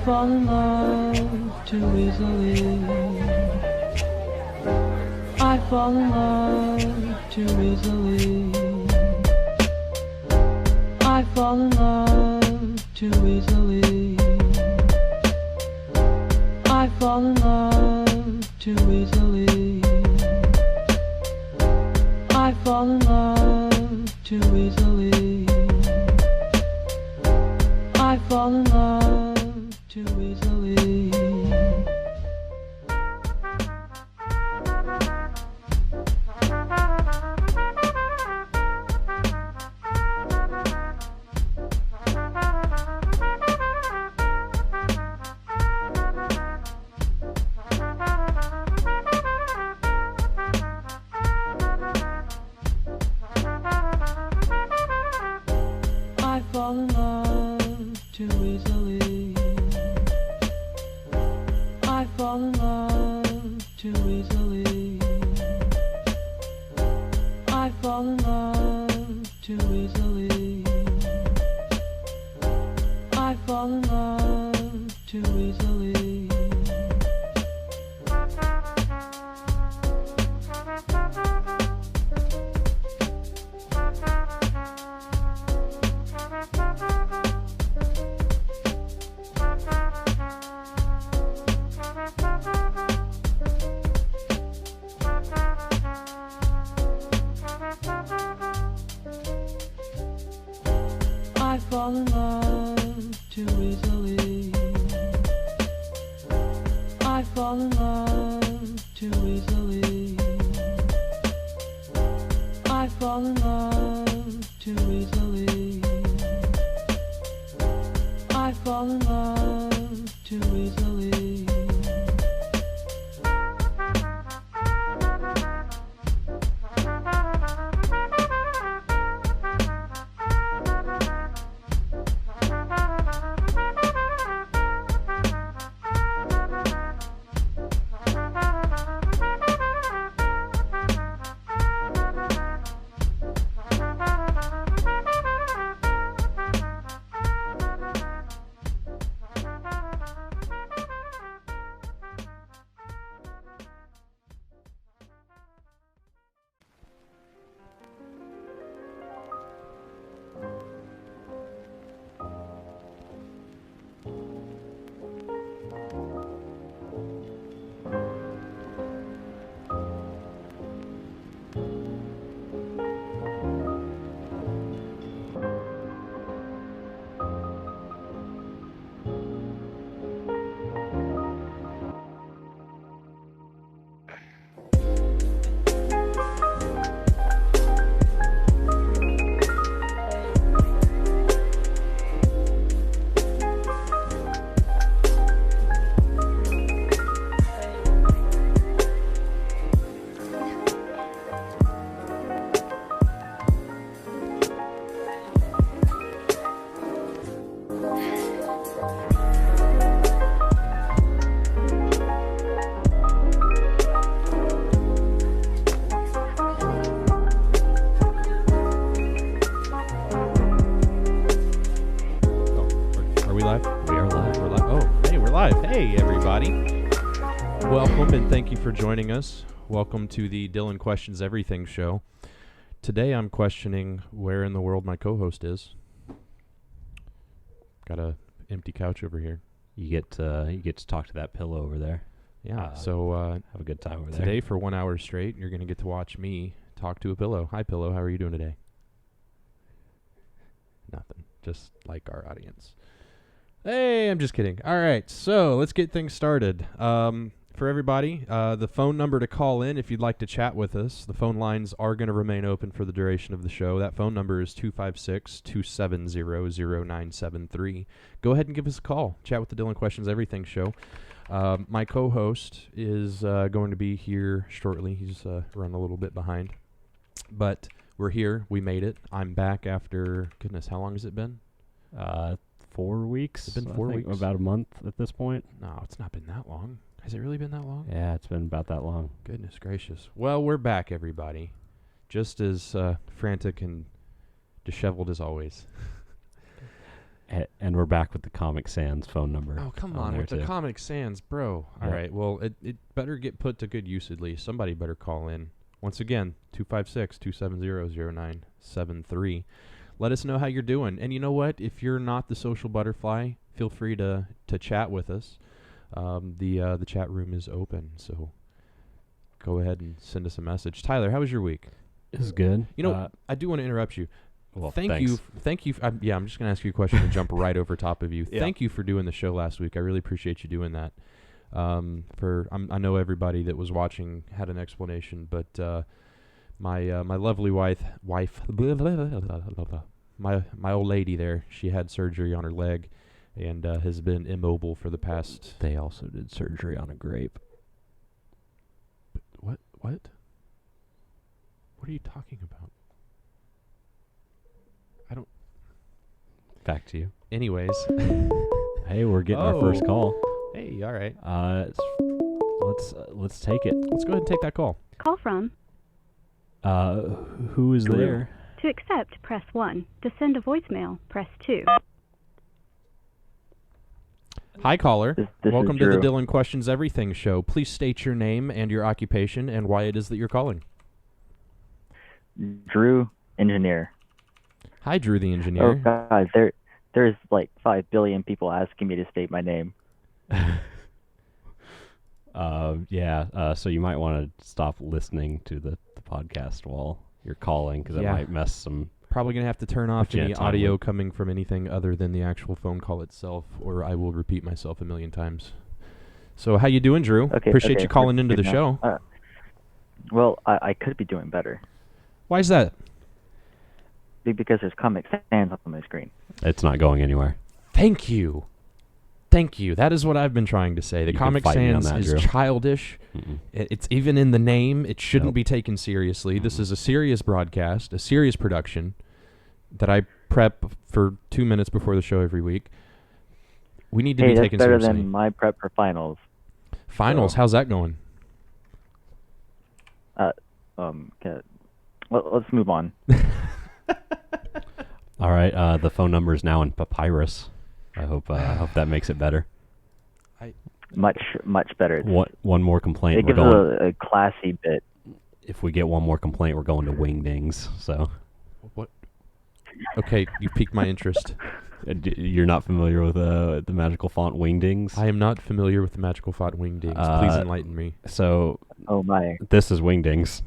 fall in love too easily. I fall in love too easily. I fall in love too easily. I fall in love too easily. I fall in love too easily. I fall in love too easily. I fall in love too easily. I fall in love too easily. I fall in love too easily. I fall in love too easily. I fall in love too easily. I fall in love too easily. I fall in love too easily. I fall in love too easily. Are we live? We are live. We're live. Oh, hey, we're live. Hey, everybody. Welcome and thank you for joining us. Welcome to the Dylan Questions Everything show. Today I'm questioning where in the world my co-host is. Got a empty couch over here. You get to talk to that pillow over there. Yeah, Have a good time over today for 1 hour straight, you're going to get to watch me talk to a pillow. Hi, pillow. How are you doing today? Nothing. Just like our audience. Hey, I'm just kidding. All right, so let's get things started. For everybody, the phone number to call in if you'd like to chat with us. The phone lines are going to remain open for the duration of the show. That phone number is 256-270-0973. Go ahead and give us a call. Chat with the Dylan Questions Everything show. My co-host is going to be here shortly. He's run a little bit behind. But we're here. We made it. I'm back after, goodness, how long has it been? 4 weeks. It's been I 4 think, weeks. About a month at this point. No, it's not been that long. Has it really been that long? Yeah, it's been about that long. Goodness gracious. Well, we're back, everybody. Just as frantic and disheveled as always. And we're back with the Comic Sans phone number. Oh, come on there with the too. Comic Sans, bro. All Yeah. right, well, it better get put to good use at least. Somebody better call in. Once again, 256-270-0973. Let us know how you're doing. And you know what? If you're not the social butterfly, feel free to chat with us. The chat room is open, so go ahead and send us a message. Tyler, how was your week? It was good. You know, I do want to interrupt you. Well, Thank thanks. you. I'm just going to ask you a question and jump right over top of you. Yeah. Thank you for doing the show last week. I really appreciate you doing that. I know everybody that was watching had an explanation, but my lovely wife, my old lady there, she had surgery on her leg and has been immobile for the past. They also did surgery on a grape. What? What are you talking about? Back to you. Anyways. Hey, we're getting our first call. Hey, all right. Let's take it. Let's go ahead and take that call. Call from. Who is there? To accept, press 1. To send a voicemail, press 2. Hi, caller. This Welcome is to the Drew. Dylan Questions Everything show. Please state your name and your occupation and why it is that you're calling. Drew, engineer. Hi, Drew the Oh, engineer. guys, there's like 5 billion people asking me to state my name. So you might want to stop listening to the podcast while you're calling because it Yeah. might mess some. Probably going to have to turn off Put you in any a time audio loop. coming from anything other than the actual phone call itself, or I will repeat myself a million times. So how you doing, Drew? Okay. Appreciate okay, you calling into the good show. enough. Well, I could be doing better Why is that? because there's Comic Sans up on my screen. It's not going anywhere. Thank you. Thank you. That is what I've been trying to say. The You can Comic fight me on Sans that, is Drew. childish. Mm-mm. It's even in the name. It shouldn't Nope. be taken seriously. This Mhm. is a serious broadcast, a serious production that I prep for 2 minutes before the show every week. We need to Hey, be that's taken better seriously. than my prep for finals. Finals, so- how's that going? Okay. Well, let's move on. All right. The phone number is now in Papyrus. I hope that makes it better. Much better. One more complaint. It We're gives going. a classy bit. If we get one more complaint, we're going to Wingdings. So What? Okay, you piqued my interest. you're not familiar with the magical font Wingdings. I am not familiar with the magical font Wingdings. Please enlighten me. So Oh my. this is Wingdings.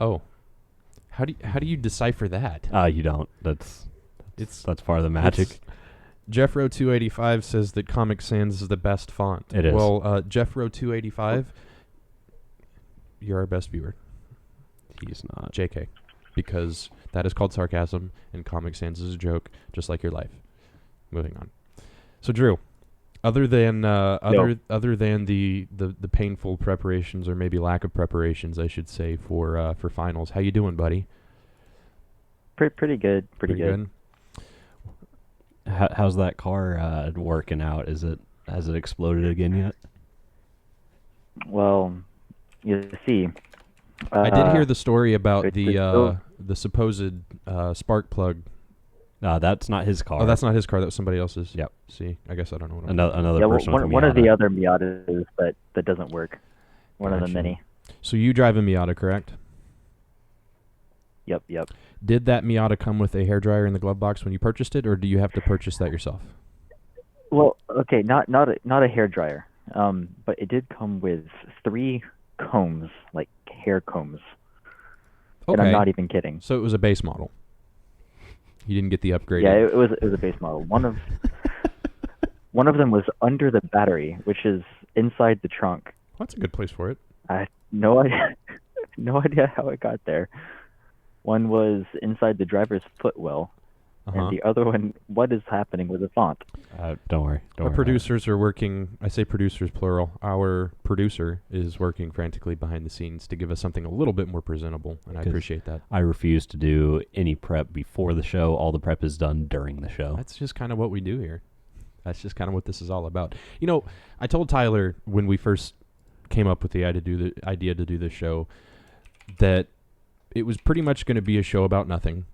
Oh, how do you decipher that? You don't. That's It's part of the magic. It's- Jeffro 285 says that Comic Sans is the best font. It is. Well, Jeffro 285, you're our best viewer. He's not. JK, because that is called sarcasm, and Comic Sans is a joke, just like your life. Moving on. So, Drew, other than other than the painful preparations, or maybe lack of preparations, I should say, for finals, how you doing, buddy? Pretty good. Pretty good. How's that car working out? Has it exploded again yet? Well, you see. I did hear the story about it's the supposed spark plug. That's not his car. Oh, that's not his car. That was somebody else's. Yep. See, I guess I don't know what I'm Another Yeah, person with one of the Miata. other Miatas that doesn't work. One of the Gotcha. many. So you drive a Miata, correct? Yep. Did that Miata come with a hairdryer in the glove box when you purchased it, or do you have to purchase that yourself? Well, okay, not a hair dryer. But it did come with 3 combs, like hair combs. And I'm not even kidding. So it was a base model. You didn't get the upgrade. Yeah, it was a base model. One of them was under the battery, which is inside the trunk. That's a good place for it. I had no idea how it got there. One was inside the driver's footwell, and the other one, what is happening with the font? Don't worry. Our producers are working. I say producers plural. Our producer is working frantically behind the scenes to give us something a little bit more presentable, and I 'Cause appreciate that. I refuse to do any prep before the show. All the prep is done during the show. That's just kind of what we do here. That's just kind of what this is all about. You know, I told Tyler when we first came up with the idea to do this show that it was pretty much going to be a show about nothing.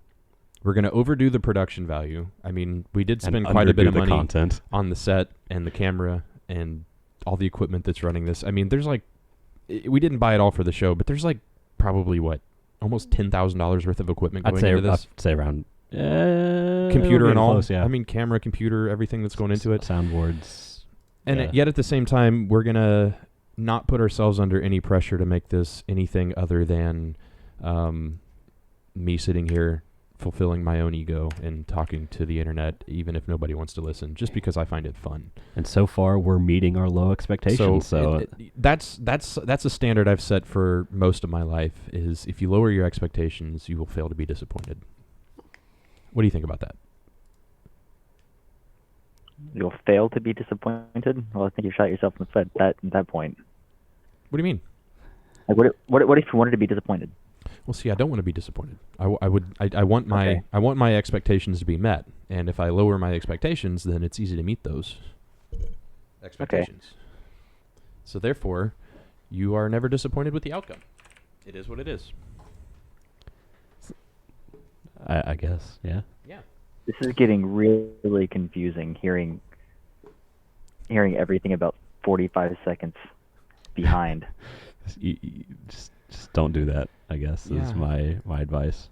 We're going to overdo the production value. I mean, we did spend And quite a bit of underdo the money content. on the set and the camera and all the equipment that's running this. I mean, there's like, we didn't buy it all for the show, but there's like probably almost $10,000 worth of equipment going into this. I'd say around Computer and all. close, yeah. I mean, camera, computer, everything that's going into it. Soundboards. And yeah. yet at the same time, we're going to not put ourselves under any pressure to make this anything other than me sitting here fulfilling my own ego and talking to the internet, even if nobody wants to listen, just because I find it fun. And so far, we're meeting our low expectations. So that's a standard I've set for most of my life, is if you lower your expectations, you will fail to be disappointed. What do you think about that? You'll fail to be disappointed? Well, I think you shot yourself in the foot at that point. What do you mean? Like, what if you wanted to be disappointed? Well, see, I don't want to be disappointed. I want my expectations to be met, and if I lower my expectations, then it's easy to meet those expectations. Okay. So therefore, you are never disappointed with the outcome. It is what it is. I guess, yeah. Yeah. This is getting really confusing. Hearing everything about 45 seconds behind. You just don't do that, I guess, is my advice.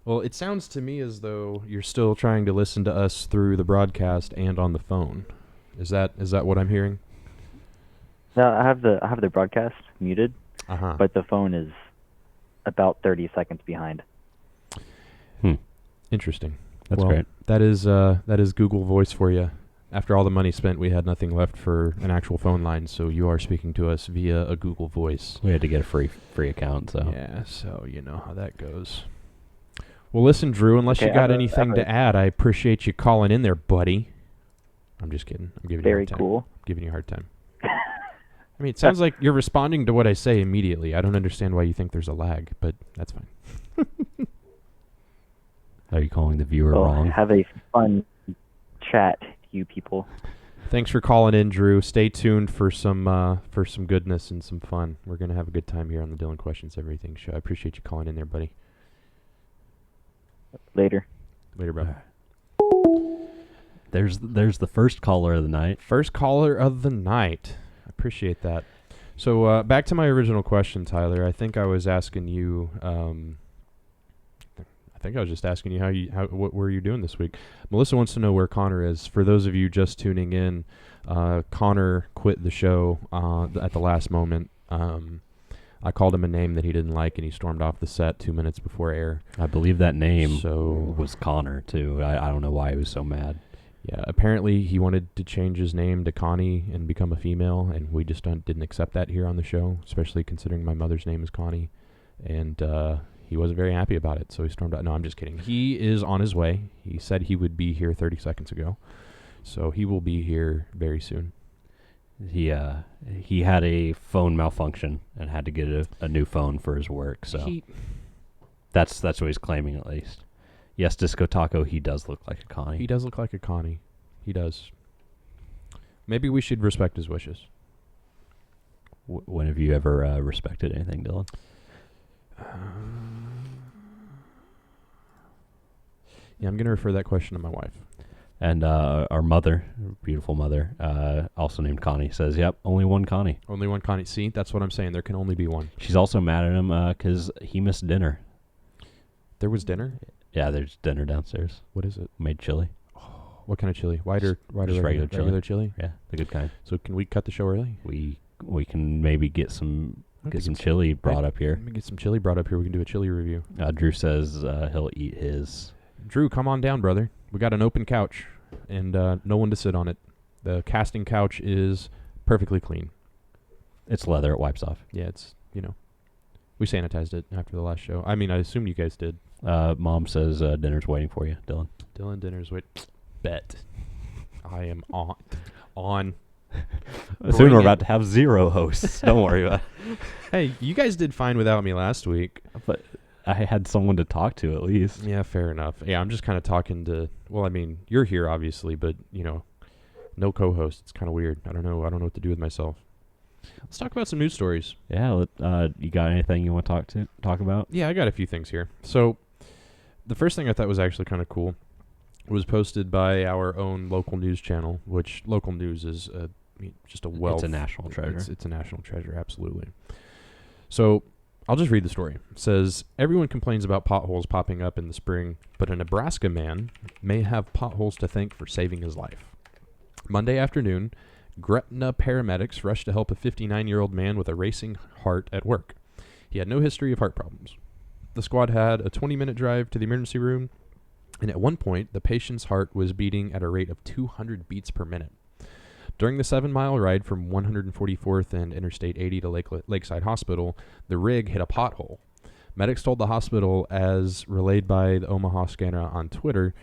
Well, it sounds to me as though you're still trying to listen to us through the broadcast and on the phone. Is that what I'm hearing? No, I have the broadcast muted, but the phone is about 30 seconds behind. Interesting. That's great. That is Google Voice for you. After all the money spent, we had nothing left for an actual phone line, so you are speaking to us via a Google Voice. We had to get a free account, so. Yeah, so you know how that goes. Well, listen, Drew, unless you got anything to add, I appreciate you calling in there, buddy. I'm just kidding. I'm giving you a hard time. Very cool. I'm giving you a hard time. I mean, it sounds like you're responding to what I say immediately. I don't understand why you think there's a lag, but that's fine. Are you calling the viewer wrong? Have a fun chat, you people. Thanks for calling in, Drew. Stay tuned for some goodness and some fun. We're going to have a good time here on the Dylan Questions Everything show. I appreciate you calling in there, buddy. Later, bro. There's the first caller of the night. First caller of the night. I appreciate that. So back to my original question, Tyler. I think I was asking you. I think I was just asking you what were you doing this week. Melissa wants to know where Connor is. For those of you just tuning in, Connor quit the show at the last moment. I called him a name that he didn't like, and he stormed off the set 2 minutes before air. I believe that name was Connor, too. I don't know why he was so mad. Yeah, apparently he wanted to change his name to Connie and become a female, and we just didn't accept that here on the show, especially considering my mother's name is Connie. And he wasn't very happy about it, so he stormed out. No, I'm just kidding. He is on his way. He said he would be here 30 seconds ago, so he will be here very soon. He had a phone malfunction and had to get a new phone for his work. So that's what he's claiming, at least. Yes, Disco Taco, he does look like a Connie. He does look like a Connie. He does. Maybe we should respect his wishes. When have you ever respected anything, Dylan? Yeah, I'm going to refer that question to my wife. And our mother, beautiful mother, also named Connie, says, yep, only one Connie. Only one Connie. See, that's what I'm saying. There can only be one. She's also mad at him because he missed dinner. There was dinner? Yeah, there's dinner downstairs. What is it? Made chili. Oh, what kind of chili? White or regular chili? Yeah, the good kind. So can we cut the show early? We can maybe get some chili brought up here. Let me get some chili brought up here. We can do a chili review. Drew says he'll eat his. Drew, come on down, brother. We got an open couch, and no one to sit on it. The casting couch is perfectly clean. It's leather. It wipes off. Yeah, it's, we sanitized it after the last show. I mean, I assume you guys did. Mom says dinner's waiting for you, Dylan. Dylan, dinner's waiting. Bet. I am on. Soon we're about to have 0 hosts. Don't worry about it. Hey, you guys did fine without me last week. But I had someone to talk to at least. Yeah, fair enough. Yeah, I'm just kind of talking to. Well, I mean, you're here obviously, but no co-host. It's kind of weird. I don't know what to do with myself. Let's talk about some news stories. Yeah. You got anything you want to talk about? Yeah, I got a few things here. So, the first thing I thought was actually kind of cool was posted by our own local news channel, which local news is just a wealth. It's a national treasure. It's a national treasure, absolutely. So I'll just read the story. It says, everyone complains about potholes popping up in the spring, but a Nebraska man may have potholes to thank for saving his life. Monday afternoon, Gretna paramedics rushed to help a 59-year-old man with a racing heart at work. He had no history of heart problems. The squad had a 20-minute drive to the emergency room, and at one point, the patient's heart was beating at a rate of 200 beats per minute. During the 7-mile ride from 144th and Interstate 80 to Lakeside Hospital, the rig hit a pothole. Medics told the hospital, as relayed by the Omaha Scanner on Twitter,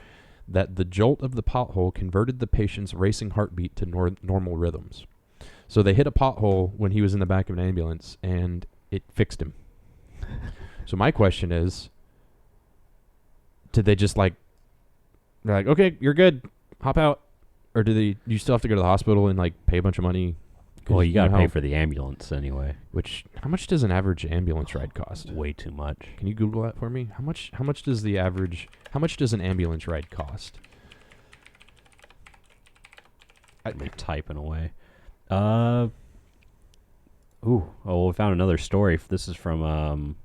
that the jolt of the pothole converted the patient's racing heartbeat to normal rhythms. So they hit a pothole when he was in the back of an ambulance, and it fixed him. So my question is, did they just they're like, okay, you're good, hop out? Or do you still have to go to the hospital and pay a bunch of money? Well, you got to pay for the ambulance anyway. How much does an average ambulance ride cost? Way too much. Can you Google that for me? How much does an ambulance ride cost? I'm typing away. We found another story. This is from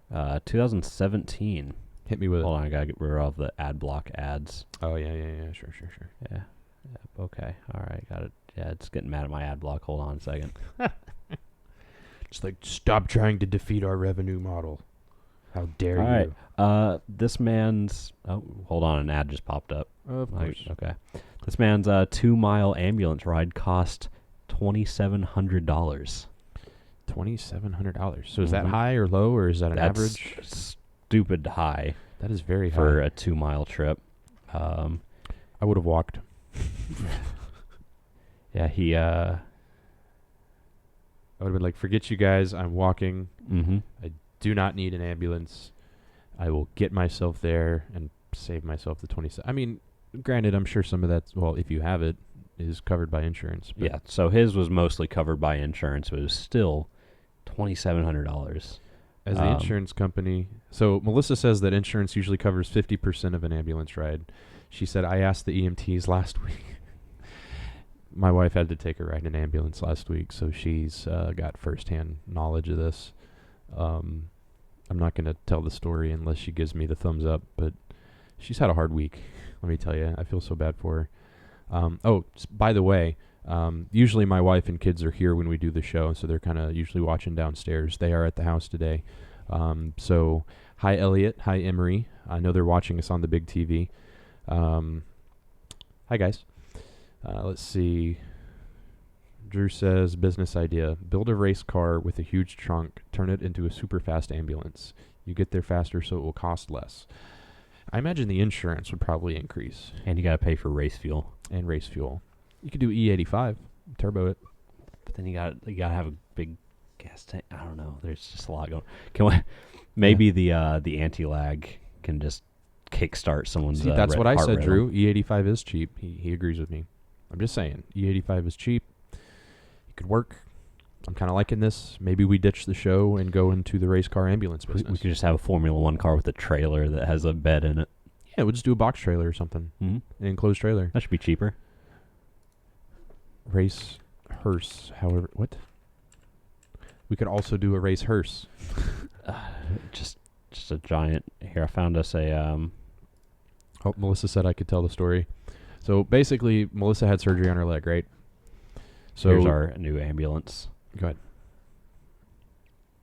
2017. Hit me with it. Hold on, I gotta get rid of the ad block ads. Oh, yeah. Sure. Yeah. Okay. All right. Got it. Yeah, it's getting mad at my ad block. Hold on a second. Just stop trying to defeat our revenue model. How dare you? All right. This man's... Oh, hold on. An ad just popped up. Of course. Okay. This man's 2-mile ambulance ride cost $2,700. $2,700. So is that high or low, or is that an average? Stupid high. That is very high for a 2-mile trip. I would have walked. Yeah, he. I would have been like, "Forget you guys. I'm walking. Mm-hmm. I do not need an ambulance. I will get myself there and save myself the 27." I mean, granted, I'm sure some of that, well, if you have it, is covered by insurance. Yeah. So his was mostly covered by insurance, but it was still $2,700. As the insurance company, so Melissa says that insurance usually covers 50% of an ambulance ride. She said, I asked the EMTs last week. My wife had to take a ride in an ambulance last week, so she's got firsthand knowledge of this. I'm not going to tell the story unless she gives me the thumbs up, but she's had a hard week. Let me tell you, I feel so bad for her. By the way, usually my wife and kids are here when we do the show, so they're kind of usually watching downstairs. They are at the house today. So hi, Elliot. Hi, Emery. I know they're watching us on the big TV. Hi, guys. Let's see. Drew says, business idea. Build a race car with a huge trunk. Turn it into a super fast ambulance. You get there faster, so it will cost less. I imagine the insurance would probably increase. And you got to pay for race fuel. And race fuel. You could do E85, turbo it. But then you got to have a big gas tank. I don't know. There's just a lot going. Can we? Maybe the anti-lag can just kickstart someone's. See, that's what I said, rhythm. Drew. E85 is cheap. He agrees with me. I'm just saying, E85 is cheap. It could work. I'm kind of liking this. Maybe we ditch the show and go into the race car ambulance business. We could just have a Formula One car with a trailer that has a bed in it. Yeah, we'll just do a box trailer or something. Mm-hmm. An enclosed trailer. That should be cheaper. Race hearse, however, what? We could also do a race hearse. Just a giant. Here, I found us a. Oh, Melissa said I could tell the story. So basically, Melissa had surgery on her leg, right? So here's our new ambulance. Go ahead.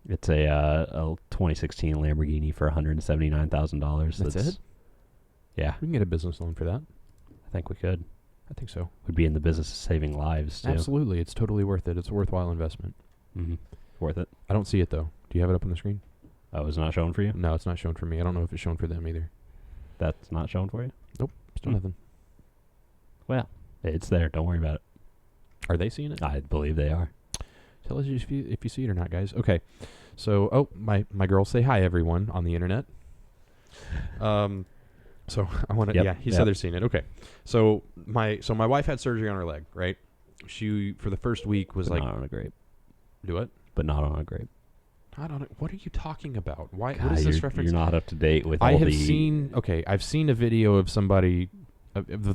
It's a 2016 Lamborghini for $179,000. That's it? Yeah. We can get a business loan for that. I think we could. I think so. Would be in the business of saving lives, too. Absolutely. It's totally worth it. It's a worthwhile investment. Mm-hmm. Worth it. I don't see it, though. Do you have it up on the screen? Oh, it's not shown for you? No, it's not shown for me. I don't know if it's shown for them either. That's not shown for you? Nope. Still nothing. Well, it's there. Don't worry about it. Are they seeing it? I believe they are. Tell us if you see it or not, guys. Okay. So, my girls say hi, everyone, on the internet. So I want to. He said they're seeing it. Okay. So my wife had surgery on her leg, right? She for the first week was but like not on a grape. Do what? But not on a grape. I don't know. What are you talking about? Why? God, what is this reference? You're not up to date with all I have the... seen. Okay, I've seen a video of somebody,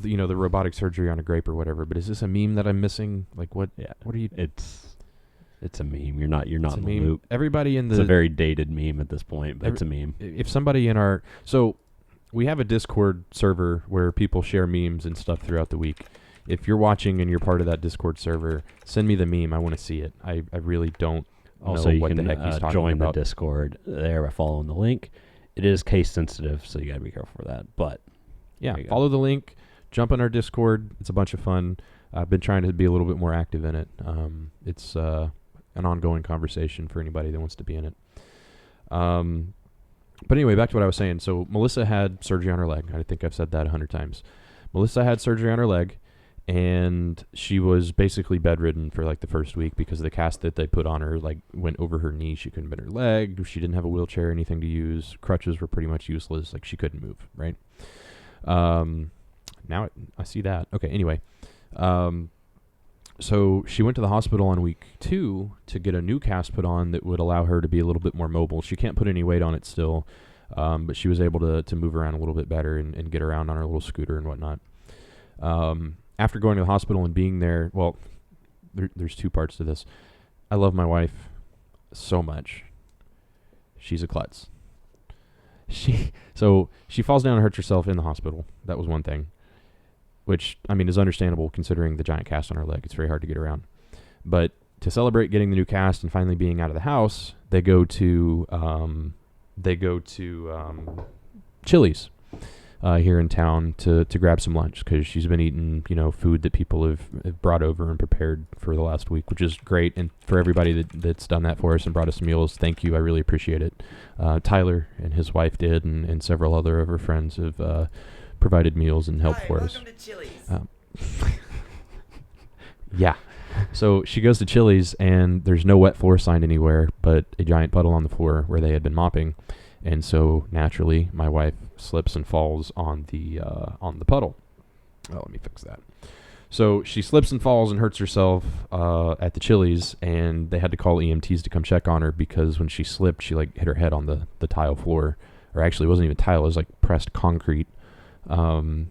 you know, the robotic surgery on a grape or whatever. But is this a meme that I'm missing? Like what? Yeah. What are you? It's a meme. You're not It's in a the meme. loop. Everybody in It's a the very dated meme at this point, but it's a meme. if somebody in our we have a Discord server where people share memes and stuff throughout the week. If you're watching and you're part of that Discord server, send me the meme. I want to see it. I really don't Also, know you what can the heck he's talking join about. the Discord there by following the link. It is case sensitive, so you got to be careful for that. But Yeah, there you go. follow the link. Jump on our Discord. It's a bunch of fun. I've been trying to be a little bit more active in it. It's an ongoing conversation for anybody that wants to be in it. But anyway, back to what I was saying. So Melissa had surgery on her leg. I think I've said that 100 times. Melissa had surgery on her leg, and she was basically bedridden for like the first week because the cast that they put on her like went over her knee. She couldn't bend her leg. She didn't have a wheelchair or anything to use. Crutches were pretty much useless. Like she couldn't move, right? Now I see that. Okay, anyway. So she went to the hospital on week 2 to get a new cast put on that would allow her to be a little bit more mobile. She can't put any weight on it still, but she was able to move around a little bit better and get around on her little scooter and whatnot. After going to the hospital and being there, well, there's 2 parts to this. I love my wife so much. She's a klutz. So she falls down and hurts herself in the hospital. That was one thing, which, I mean, is understandable considering the giant cast on her leg. It's very hard to get around. But to celebrate getting the new cast and finally being out of the house, they go to Chili's here in town to grab some lunch because she's been eating, food that people have brought over and prepared for the last week, which is great. And for everybody that's done that for us and brought us meals, thank you. I really appreciate it. Tyler and his wife did, and several other of her friends have provided meals and help for us. Welcome to Chili's. Yeah. So she goes to Chili's, and there's no wet floor sign anywhere, but a giant puddle on the floor where they had been mopping. And so naturally, my wife slips and falls on the puddle. Oh, let me fix that. So she slips and falls and hurts herself at the Chili's, and they had to call EMTs to come check on her because when she slipped, she hit her head on the tile floor, or actually it wasn't even tile; it was pressed concrete. And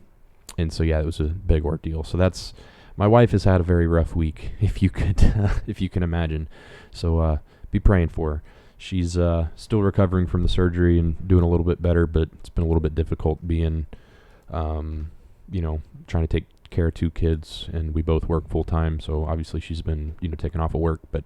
so yeah, it was a big ordeal. So my wife has had a very rough week, if you can imagine. So be praying for her. She's still recovering from the surgery and doing a little bit better, but it's been a little bit difficult being, trying to take care of 2 kids, and we both work full time. So obviously she's been, taken off of work. But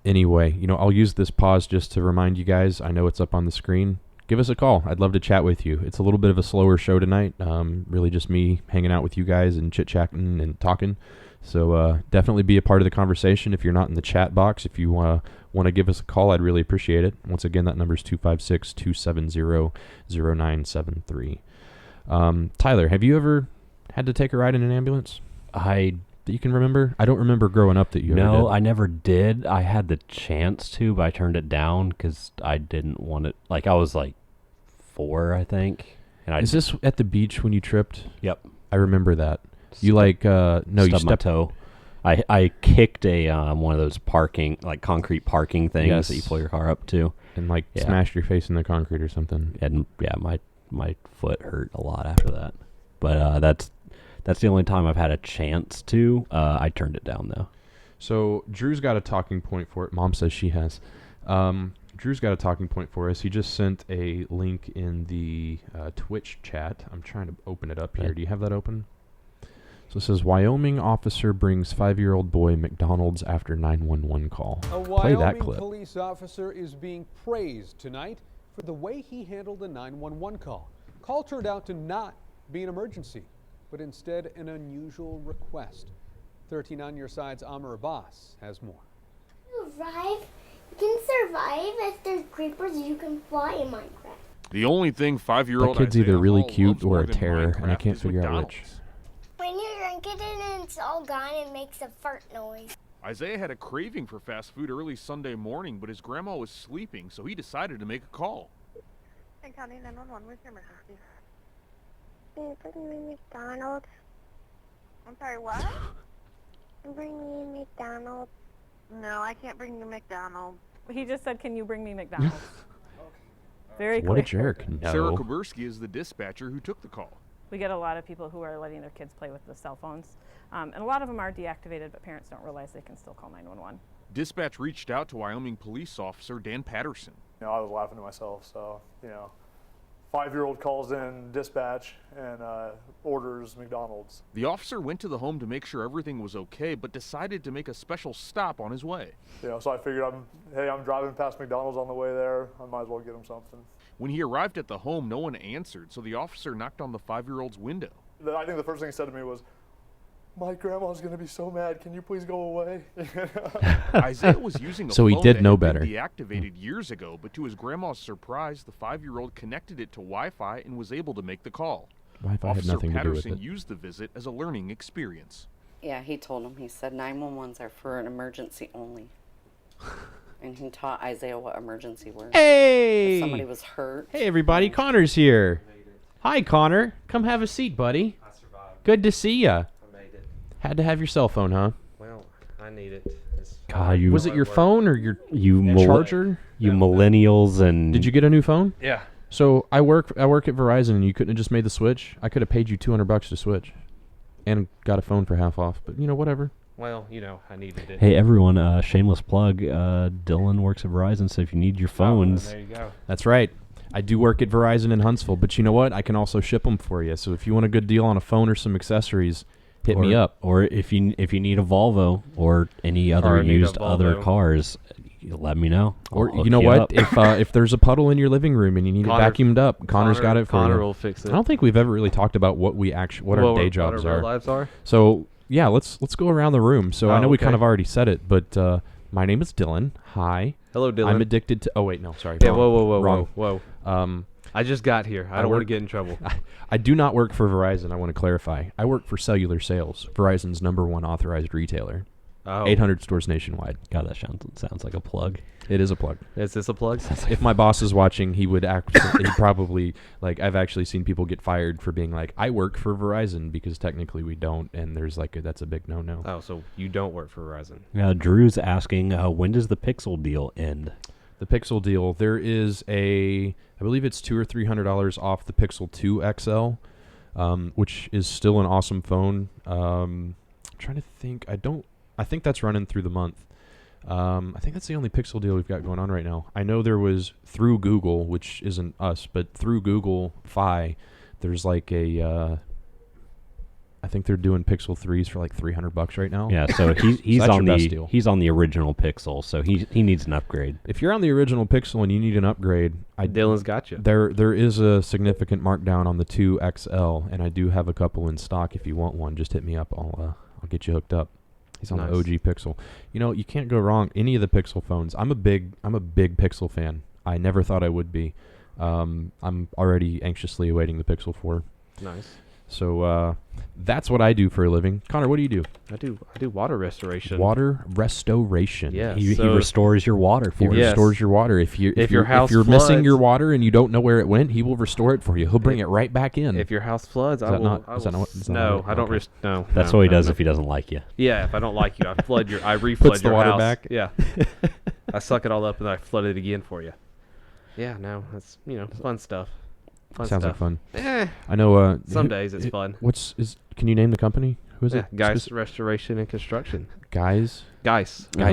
anyway, I'll use this pause just to remind you guys. I know it's up on the screen. Give us a call. I'd love to chat with you. It's a little bit of a slower show tonight. Really just me hanging out with you guys and chit-chatting and talking. So definitely be a part of the conversation if you're not in the chat box. If you want to give us a call, I'd really appreciate it. Once again, that number is 256-270-0973. Tyler, have you ever had to take a ride in an ambulance that you can remember? I don't remember growing up that you ever did. No, I never did. I had the chance to, but I turned it down because I didn't want it. I was 4, I think. And Is this at the beach when you tripped? Yep. I remember that. You you stubbed my stepped toe. I kicked a one of those parking concrete parking things Yes. that you pull your car up to, and Yeah. smashed your face in the concrete or something. and yeah, my foot hurt a lot after that. But that's the only time I've had a chance to. I turned it down though. So Drew's got a talking point for it. Mom says she has. Drew's got a talking point for us. He just sent a link in the Twitch chat. I'm trying to open it up here. Okay. Do you have that open? So it says, Wyoming officer brings 5-year-old boy McDonald's after 911 call. A Play that Wyoming clip. police officer is being praised tonight for the way he handled a 911 call. Call turned out to not be an emergency, but instead an unusual request. 13 on your side's Amr Abbas has more. You can survive if there's creepers. You can fly in Minecraft. The only thing 5-year-old That kid's either Isaiah really Hall cute loves or more a than terror, and I Minecraft can't is figure out McDonald's. which. When you drink it and it's all gone, it makes a fart noise. Isaiah had a craving for fast food early Sunday morning, but his grandma was sleeping, so he decided to make a call. County 911, where's your emergency? Can you bring me McDonald's? I'm sorry, what? Bring me McDonald's. No, I can't bring you McDonald's. He just said, can you bring me McDonald's? Very clear. What a jerk. No. Sarah Kuberski is the dispatcher who took the call. We get a lot of people who are letting their kids play with the cell phones. And a lot of them are deactivated, but parents don't realize they can still call 911. Dispatch reached out to Wyoming police officer Dan Patterson. I was laughing to myself. So, 5-year-old calls in dispatch and orders McDonald's. The officer went to the home to make sure everything was okay, but decided to make a special stop on his way. So I figured, I'm driving past McDonald's on the way there. I might as well get him something. When he arrived at the home, no one answered, so the officer knocked on the 5-year-old's window. I think the first thing he said to me was, "My grandma's going to be so mad. Can you please go away?" Isaiah was using a So he phone did that know had better. been deactivated years ago, but to his grandma's surprise, the 5-year-old connected it to Wi-Fi and was able to make the call. Wi-Fi had Officer nothing to do with Patterson it. used the visit as a learning experience. Yeah, he told him. He said 911s are for an emergency only. And he taught Isaiah what emergency were. Hey! If somebody was hurt. Hey, everybody. Connor's here. Hi, Connor. Come have a seat, buddy. I survived. Good to see ya. I made it. Had to have your cell phone, huh? Well, I need it. God, you Was it your phone or your charger? You millennials and... Did you get a new phone? Yeah. So I work at Verizon, and you couldn't have just made the switch. I could have paid you $200 to switch, and got a phone for half off. But whatever. Well, I needed it. Hey, everyone, shameless plug. Dylan works at Verizon, so if you need your phones... there you go. That's right. I do work at Verizon in Huntsville, but you know what? I can also ship them for you. So if you want a good deal on a phone or some accessories, hit me up. Or if you need a Volvo or any other used other cars, let me know. Or I'll you know hook what? up. If there's a puddle in your living room and you need it vacuumed up, Connor's got it for you. Connor will fix it. I don't think we've ever really talked about what our day jobs what our are. real lives are. So yeah, let's go around the room. So I know we kind of already said it, but my name is Dylan. Hi. Hello, Dylan. I'm addicted to. Oh wait, no, sorry. Yeah, wrong. whoa. I just got here. I don't want to get in trouble. I do not work for Verizon. I want to clarify. I work for Cellular Sales, Verizon's #1 authorized retailer. Oh. 800 stores nationwide. God, that sounds like a plug. It is a plug. Is this a plug? If my boss is watching, he would he'd probably, I've actually seen people get fired for being like, I work for Verizon, because technically we don't, and there's that's a big no-no. Oh, so you don't work for Verizon. Drew's asking, when does the Pixel deal end? The Pixel deal, there is I believe it's $200 or $300 off the Pixel 2 XL, which is still an awesome phone. I'm trying to think. I think that's running through the month. I think that's the only Pixel deal we've got going on right now. I know there was through Google, which isn't us, but through Google Fi, there's I think they're doing Pixel 3s for $300 right now. Yeah, so he's that's on your best deal. he's on the original Pixel, so he needs an upgrade. If you're on the original Pixel and you need an upgrade, Dylan's got you. There is a significant markdown on the 2 XL, and I do have a couple in stock. If you want one, just hit me up. I'll get you hooked up. He's on the OG Pixel. You can't go wrong. Any of the Pixel phones. I'm a big Pixel fan. I never thought I would be. I'm already anxiously awaiting the Pixel 4. Nice. So that's what I do for a living. Connor, what do you do? I do water restoration. Water restoration. Yeah. He restores your water for you. He restores your water. If you're floods, missing your water and you don't know where it went, he will restore it for you. He'll bring it right back in. If your house floods, No. No, That's what he does if he doesn't like you. Yeah, if I don't like you, I reflood Puts the your water house. back. Yeah. I suck it all up and I flood it again for you. Yeah, no, that's fun stuff. Sounds like fun. Eh. I know. Some days it's fun. Can you name the company? Who is it? Geis Restoration and Construction. Geis.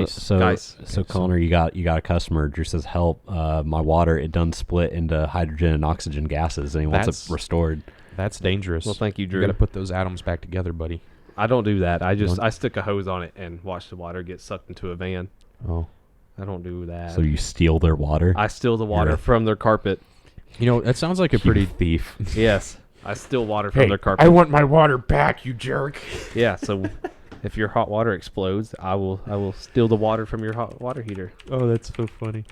So Connor, you got a customer. Drew says, "Help! My water it done split into hydrogen and oxygen gases, and he wants it restored." That's dangerous. Well, thank you, Drew. You got to put those atoms back together, buddy. I don't do that. I stick a hose on it and watch the water get sucked into a van. Oh. I don't do that. So you steal their water? I steal the water from their carpet. That sounds like a pretty thief. Yes, I steal water from their carpet. I want my water back, you jerk. Yeah, so if your hot water explodes, I will steal the water from your hot water heater. Oh, that's so funny.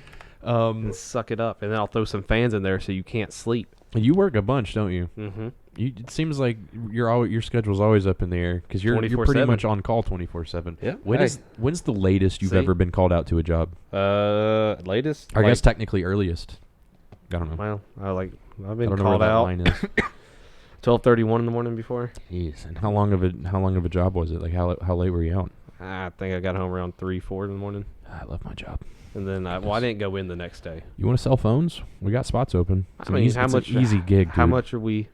And suck it up, and then I'll throw some fans in there so you can't sleep. You work a bunch, don't you? Mm-hmm. It seems like your schedule's always up in the air because you're pretty much on call 24/7. Yeah. When's the latest you've ever been called out to a job? Latest? I guess technically earliest. I don't know. Well, I've been called out 12:31 in the morning before. Jeez, and how long of a job was it? How late were you out? I think I got home around 3, 4 in the morning. I love my job. And then I didn't go in the next day. You want to sell phones? We got spots open. It's I mean, how much? An easy gig. How dude. much are we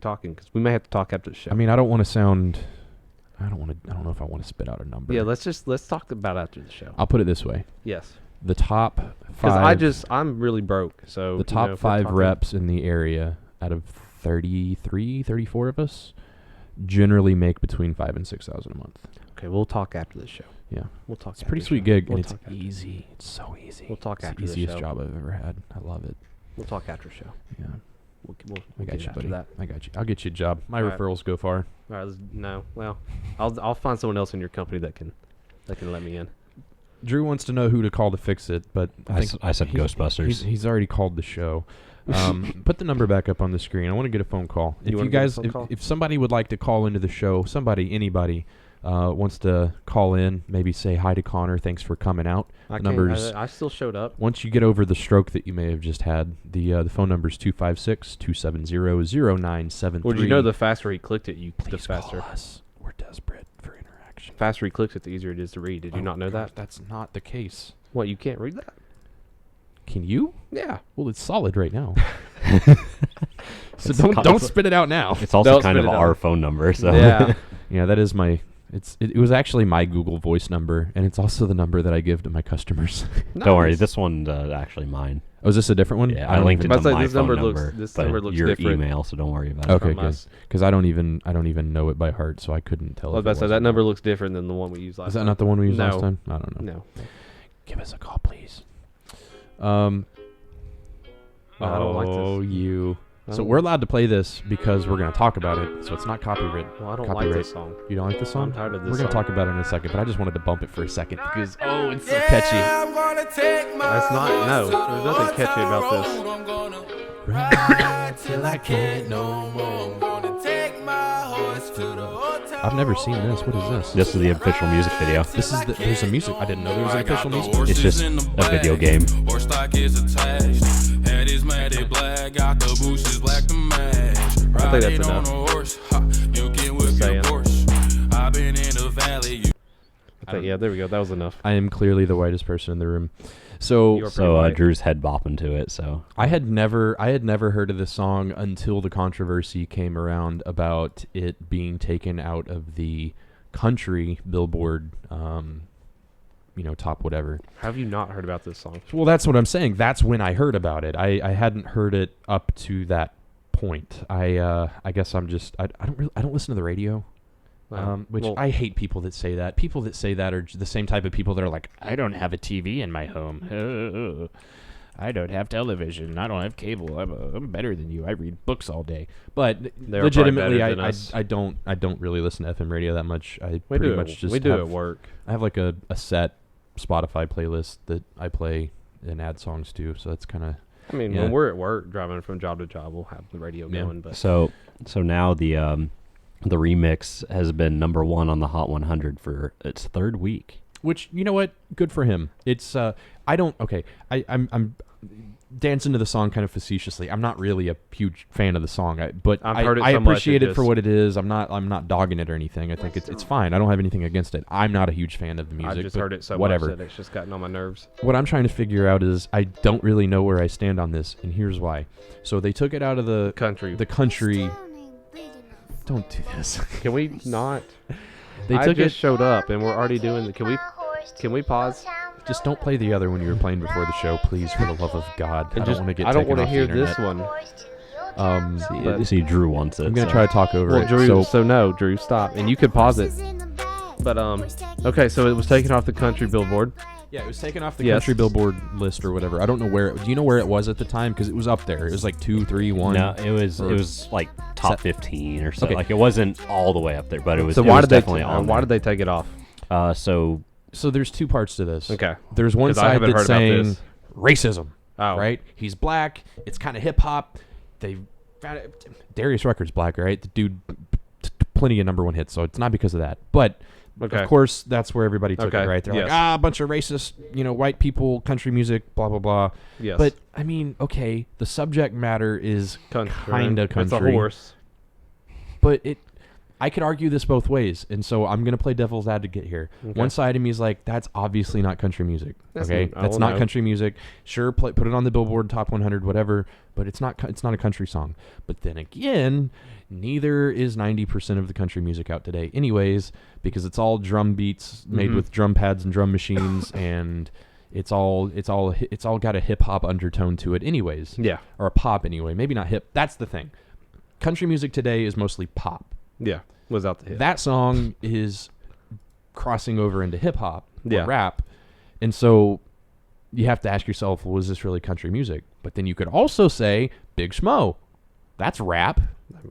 talking? Because we may have to talk after the show. I mean, I don't want to sound. I don't know if I want to spit out a number. Yeah, let's talk about after the show. I'll put it this way. Yes. The top 5. Because I'm really broke. So the top 5 reps in the area out of 33, 34 of us generally make between $5,000 and $6,000 a month. Okay, we'll talk after the show. Yeah, we'll talk. It's a pretty sweet gig, and it's easy. It's so easy. We'll talk after the show. It's the easiest show. job I've ever had. I love it. We'll talk after the show. Yeah. We'll I got you, buddy. that. I got you. I'll get you a job. My All right. referrals go far. All right. No. Well, I'll find someone else in your company that can let me in. Drew wants to know who to call to fix it, but I said Ghostbusters. He's already called the show. Put the number back up on the screen. I want to get a phone call. If you guys, if somebody would like to call into the show, anybody wants to call in, maybe say hi to Connor. Thanks for coming out. I still showed up. Once you get over the stroke that you may have just had, the phone number is 256-270-0973. Well, you know, the faster he clicked it, the Call faster. us. We're desperate for interaction. The faster he clicks it, the easier it is to read. Did you not know that? That's not the case. What, you can't read that? Can you? Yeah. Well, it's solid right now. So It's don't spit it out now. It's also kind of our phone number. So yeah, yeah, that is my. It was actually my Google Voice number, and it's also the number that I give to my customers. Don't worry, this one's actually mine. Oh, is this a different one? Yeah, I linked it to my this phone number number. This but number looks your different. email, so don't worry about it. Okay, good. Because I don't even know it by heart, so I couldn't tell. I was about to say that number looks different than the one we used last time. Is that not the one we used No. last time? I don't know. No. Give us a call, please. I don't like this. Oh, you. So we're allowed to play this because we're going to talk about it, so it's not copyright. Well, I don't like this song. You don't like this song? I'm tired of this We're going to song. talk about it in a second, but I just wanted to bump it for a second because, oh, it's so catchy. That's not, no, there's nothing catchy about this. Ride till I can't no more. I've never seen this. What is this? This is the official music video. This is there's a music. I didn't know there was an official music. It's just a video game. I think that's enough. Yeah, there we go. That was enough. I am clearly the whitest person in the room. So Drew's head bopping to it. So I had never heard of this song until the controversy came around about it being taken out of the country Billboard, top whatever. How have you not heard about this song? Well, that's what I'm saying. That's when I heard about it. I hadn't heard it up to that point. I guess I'm just I don't listen to the radio. I hate people that say that. People that say that are the same type of people that are like, I don't have a TV in my home. I don't have television. I don't have cable. I'm better than you. I read books all day. But They're legitimately, probably better than us. I don't really listen to FM radio that much. We do at work. I have like a set Spotify playlist that I play and add songs to. So that's kind of. I mean, when we're at work driving from job to job, we'll have the radio going. But so now the remix has been number 1 on the Hot 100 for its 3rd week. Which, you know what? Good for him. It's I'm dancing to the song kind of facetiously. I'm not really a huge fan of the song, but I appreciate it for what it is. I'm not dogging it or anything. I think it's fine. I don't have anything against it. I'm not a huge fan of the music. I just but heard it so whatever. much that it's just gotten on my nerves. What I'm trying to figure out is I don't really know where I stand on this, and here's why. So they took it out of the country. Don't do this. Can we not? I just showed up and we're already doing the. Can we pause? Just don't play the other one you were playing before the show, please, for the love of God. I don't want to get. I don't want to hear this one. See, Drew wants it. I'm gonna try to talk over it. Drew, so no, Drew, stop, and you could pause it. But okay, so it was taken off the country Billboard. Yeah, it was taken off the country Billboard list or whatever. I don't know where. Do you know where it was at the time? Because it was up there. It was like 2, 3, 1. No, it was like top 15 or so. Okay. Like it wasn't all the way up there, but it was. So why did they take it off? So there's 2 parts to this. Okay. There's one side that's saying racism. Oh. Right. He's black. It's kind of hip hop. They found it. Darius Rucker's black, right? The dude, plenty of #1 hits. So it's not because of that, but. Okay. Of course, that's where everybody took it, right? They're like, a bunch of racist, white people, country music, blah, blah, blah. Yes. But, I mean, okay, the subject matter is kind of country. It's a horse. But I could argue this both ways, and so I'm gonna play devil's advocate here. Okay. One side of me is like, that's obviously not country music. That's Okay, I that's don't not know. country music. Sure, put it on the Billboard Top 100, whatever. But it's not a country song. But then again, neither is 90% of the country music out today, anyways, because it's all drum beats made with drum pads and drum machines, and it's all got a hip hop undertone to it, anyways. Yeah. Or a pop anyway. Maybe not hip. That's the thing. Country music today is mostly pop. Yeah. Without the hip. That song is crossing over into hip hop Yeah. or rap. And so you have to ask yourself, well, is this really country music? But then you could also say Big Smo. That's rap.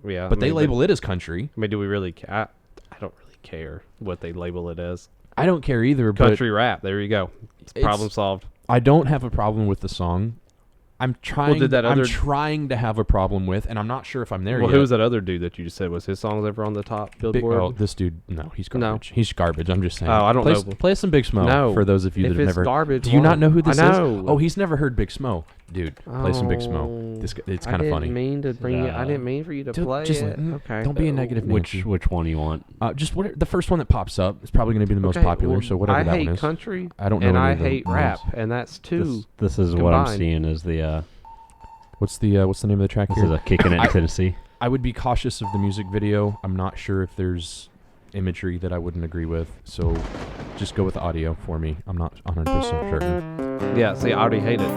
Yeah. But they label it as country. I mean, do we really care? I don't really care what they label it as. I don't care either. Country rap. There you go. Problem solved. I don't have a problem with the song. I'm trying to have a problem with, and I'm not sure if I'm there yet. Well, who was that other dude that you just said was his songs ever on the top Billboard? Oh, this dude, no, he's garbage. He's garbage. I'm just saying. Oh, I don't know. Play some Big Smo. No. For those of you If that have it's never. garbage, Do you not know who this I is? know. Oh, he's never heard Big Smo. Dude, play some Big Smo. It's kind of funny. I didn't mean to bring it. I didn't mean for you to play it. Okay. Don't be a negative Nancy. Which one you want? Just the first one that pops up is probably going to be the most popular. So whatever that one is. I hate country. I don't know. And any I of the hate names. rap, and that's two. This is what I'm seeing as the. What's the name of the track this here? This is a Kickin' It in Tennessee. I would be cautious of the music video. I'm not sure if there's imagery that I wouldn't agree with. So just go with the audio for me. I'm not 100% certain. Yeah, see, I already hate it.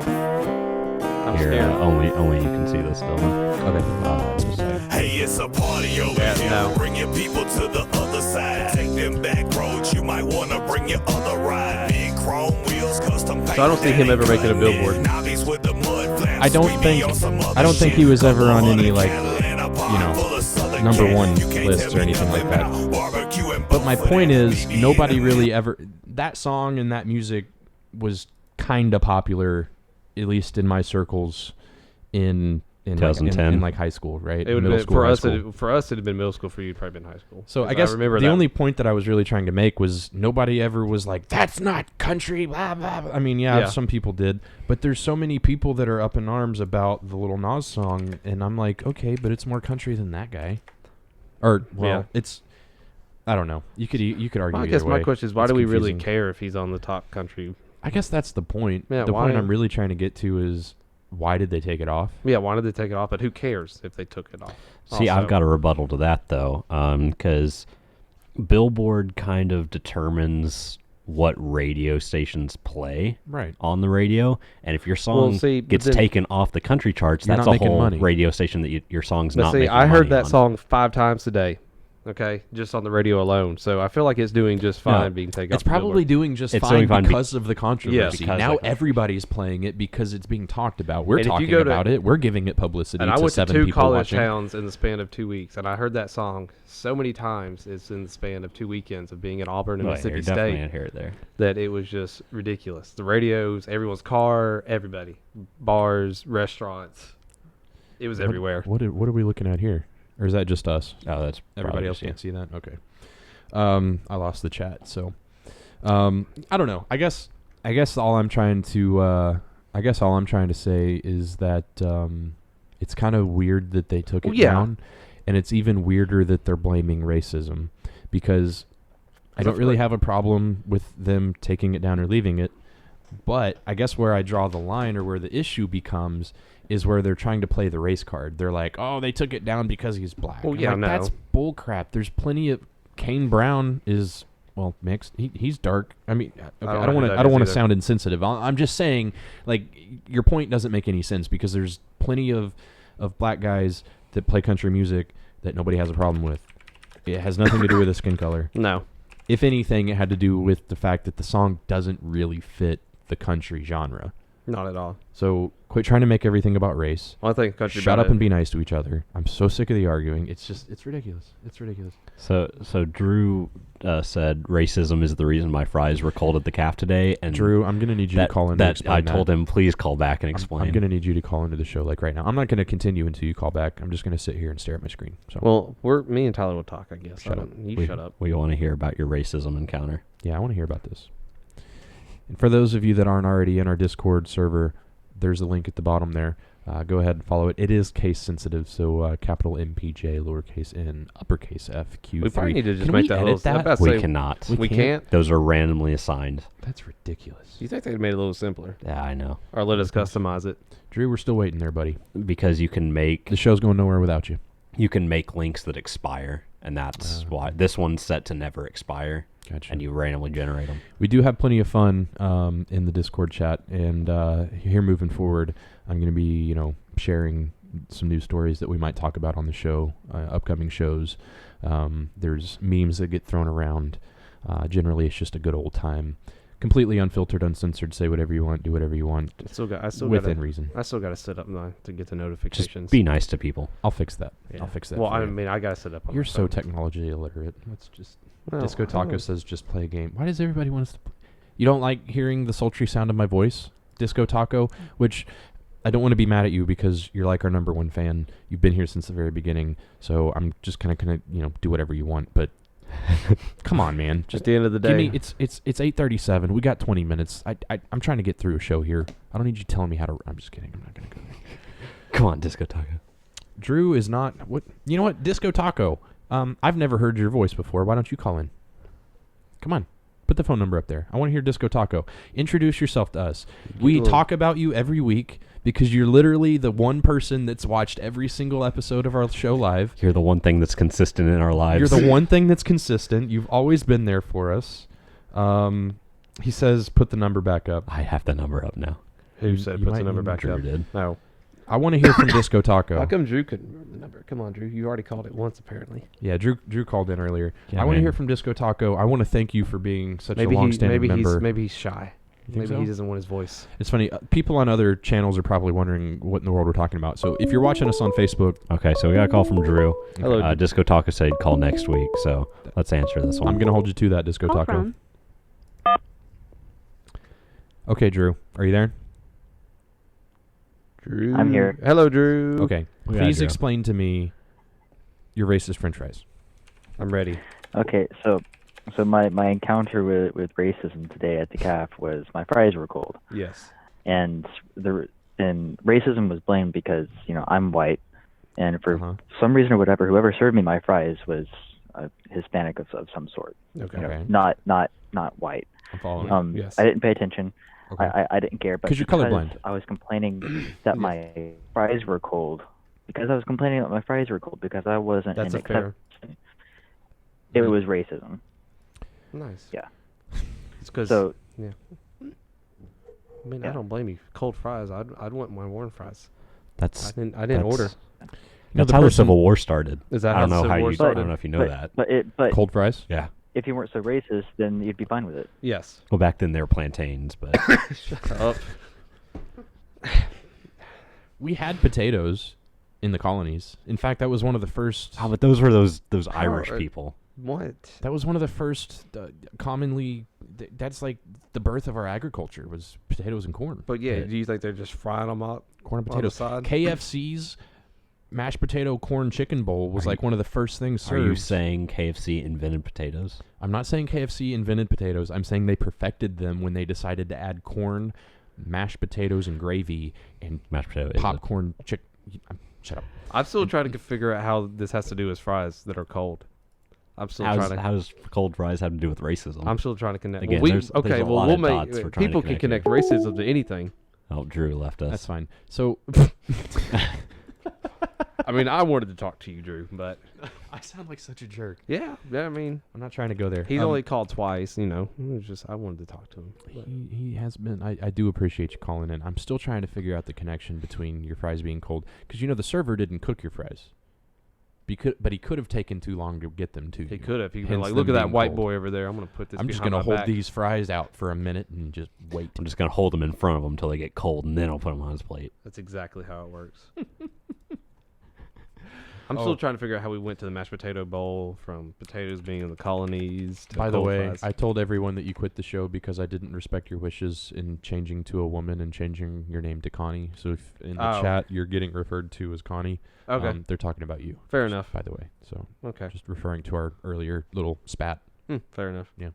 I'm Here, scared. only you can see this, Dylan. Okay. Hey, it's a party over here. no. Bring your people to the other side. Take them back roads. You might wanna bring your other ride. Big chrome wheels, custom paint. So I don't see him ever making a Billboard. I don't think he was ever on any number one lists or anything like that. But my point is, nobody really ever. That song and that music was kind of popular, at least in my circles, in 2010, in like high school, right? It would Middle have school, for high us. school. For us, it'd have been middle school. For you, it'd probably been high school. So I 'Cause guess remember the that. only point that I was really trying to make was nobody ever was like, "That's not country." Blah blah. Blah. I mean, yeah, some people did, but there's so many people that are up in arms about the Little Nas song, and I'm like, okay, but it's more country than that guy. Or it's. I don't know. You could argue. Well, I guess either my way. question is, why It's do we really confusing. care if he's on the top country? I guess that's the point. Yeah, the why- point I'm really trying to get to is, why did they take it off? Yeah, why did they take it off? But who cares if they took it off? See, I've got a rebuttal to that though, because Billboard kind of determines what radio stations play on the radio, and if your song gets taken off the country charts, You're that's not a making whole money. radio station that your song's But not see, making I heard money that on. song 5 times today. Okay, just on the radio alone. So I feel like it's doing just fine being taken off. It's probably doing just fine because of the controversy. Now everybody's playing it because it's being talked about. We're talking about it. We're giving it publicity. And I to went to 7 2 people college watching. towns in the span of 2 weeks, and I heard that song so many times. It's in the span of 2 weekends of being in Auburn and Well, Mississippi you're State. definitely gonna hear it there. That it was just ridiculous. The radios, everyone's car, everybody, bars, restaurants. It was everywhere. What are we looking at here? Or is that just us? Oh, that's everybody probably else just you. can't see that. Okay. I lost the chat, so I don't know. I guess all I'm trying to say is that it's kind of weird that they took it down, and it's even weirder that they're blaming racism, because I don't really have a problem with them taking it down or leaving it, but I guess where I draw the line, or where the issue becomes, is where they're trying to play the race card. They're like, oh, they took it down because he's black. Well, I'm yeah, like, no. that's bull crap. There's plenty of Kane Brown is mixed. He's dark. I mean, okay, I don't want to sound insensitive. I'm just saying, like, your point doesn't make any sense, because there's plenty of black guys that play country music that nobody has a problem with. It has nothing to do with the skin color. No. If anything, it had to do with the fact that the song doesn't really fit the country genre. Not at all. So quit trying to make everything about race. Well, I think country Shut about up and it. be nice to each other. I'm so sick of the arguing. It's ridiculous. It's ridiculous. So Drew said racism is the reason my fries were cold at the calf today. And Drew, I'm gonna need you to call in. I told him please call back and explain. I'm gonna need you to call into the show like right now. I'm not gonna continue until you call back. I'm just gonna sit here and stare at my screen. So Well, me and Tyler will talk, I guess. Shut up. Shut up. We want to hear about your racism encounter. Yeah, I want to hear about this. And for those of you that aren't already in our Discord server, there's a link at the bottom there. Go ahead and follow it. It is case sensitive, so capital MPJ, lowercase n, uppercase F, Q3. We probably need to just Can make we that edit little. that? We cannot. We can't. Those are randomly assigned. That's ridiculous. You think they'd made it a little simpler? Yeah, I know. Or let us customize it. Drew, we're still waiting there, buddy. Because you can make... The show's going nowhere without you. You can make links that expire, and that's why. This one's set to never expire. Gotcha. And you randomly generate them. We do have plenty of fun in the Discord chat, and here moving forward, I'm going to be, sharing some news stories that we might talk about on the show, upcoming shows. There's memes that get thrown around. Generally, it's just a good old time. Completely unfiltered, uncensored. Say whatever you want, do whatever you want. Within reason. I still got to sit up now to get the notifications. Just be nice to people. I'll fix that. Yeah. I'll fix that. Well, for I you. mean, I got to sit up on You're my so phone. technology illiterate. Let's just... Well, Disco I Taco don't- says just play a game. Why does everybody want us to play? You don't like hearing the sultry sound of my voice, Disco Taco? Which I don't want to be mad at you because you're like our number one fan. You've been here since the very beginning. So I'm just kind of going to, do whatever you want. But come on, man. Just At the end of the give day. me, it's 8:37. We got 20 minutes. I'm trying to get through a show here. I don't need you telling me how to... I'm just kidding. I'm not going to go there. Come on, Disco Taco. Drew is not... What? You know what? Disco Taco. I've never heard your voice before. Why don't you call in? Come on. Put the phone number up there. I want to hear Disco Taco. Introduce yourself to us. We talk about you every week because you're literally the one person that's watched every single episode of our show live. You're the one thing that's consistent in our lives. You're the one thing that's consistent. You've always been there for us. He says put the number back up. I have the number up now. Who said You put the might number need back Drew up? did. No. I want to hear from Disco Taco. How come Drew couldn't remember the number? Come on, Drew. You already called it once, apparently. Yeah, Drew called in earlier. Yeah, I want to man. hear from Disco Taco. I want to thank you for being such Maybe a long-standing member. maybe he's shy. You think Maybe so? he doesn't want his voice. It's funny. People on other channels are probably wondering what in the world we're talking about. So if you're watching us on Facebook, Okay, so we got a call from Drew. Hello. Disco Taco said he'd call next week, so let's answer this one. I'm going to hold you to that, Disco Call Taco. from. Okay, Drew. Are you there? Drew. I'm here. Hello, Drew. Okay. We got Please Drew. explain to me your racist french fries. I'm ready. Okay, so my encounter with racism today at the CAF was my fries were cold, Yes. and racism was blamed because I'm white, and for some reason or whatever, whoever served me my fries was Hispanic of some sort. Okay. Okay. Not white. I'm following. Yes. I didn't pay attention. Okay. I didn't care, but 'Cause you're colorblind. I was complaining that my fries were cold. Because I was complaining that my fries were cold because I wasn't That's an a fair. exception. It was racism. Nice. Yeah. It's because. So Yeah. I mean, I Yeah. don't blame you. Cold fries. I'd want my warm fries. That's I didn't that's- order. That's the how the person- Civil War started. Is that I how don't the know Civil how War you. I started? don't know if you know that. But Cold fries? Yeah. if you weren't so racist, then you'd be fine with it. Yes. Well, back then they were plantains, but Shut up. We had potatoes in the colonies. In fact, that was one of the first. oh, but those were those Irish are- people. What? That was one of the first commonly. That's like the birth of our agriculture was potatoes and corn. But yeah, do you think they're just frying them up? Corn and on the potatoes. side? KFC's mashed potato corn chicken bowl was like one of the first things Are served. you saying KFC invented potatoes? I'm not saying KFC invented potatoes. I'm saying they perfected them when they decided to add corn, mashed potatoes, and gravy, and Mashed potato. is it? popcorn. Shut up. I'm still trying to figure out how this has to do with fries that are cold. I'm still How's, trying to. how does cold fries have to do with racism? I'm still trying to connect. Again, well, there's a okay, well, lot we'll of make dots we're trying to people can connect connect racism to anything. Oh, Drew left us. That's fine. So I mean, I wanted to talk to you, Drew, but I sound like such a jerk. yeah, I mean, I'm not trying to go there. he's only called twice. It was just I wanted to talk to him. But He has been. I do appreciate you calling in. I'm still trying to figure out the connection between your fries being cold because the server didn't cook your fries. But he could have taken too long to get them to you. he could have. He could be Hence like, them look at that being white cold. boy over there. I'm gonna put this. I'm just behind gonna my hold back." these fries out for a minute and just wait. I'm just gonna hold them in front of him until they get cold, and then I'll put them on his plate. That's exactly how it works. I'm still trying to figure out how we went to the mashed potato bowl from potatoes being in the colonies to By the cold way, fries. I told everyone that you quit the show because I didn't respect your wishes in changing to a woman and changing your name to Connie. So if in the chat you're getting referred to as Connie, Okay. they're talking about you. Fair just enough. By the way, so Okay. just referring to our earlier little spat. Fair enough. Yeah.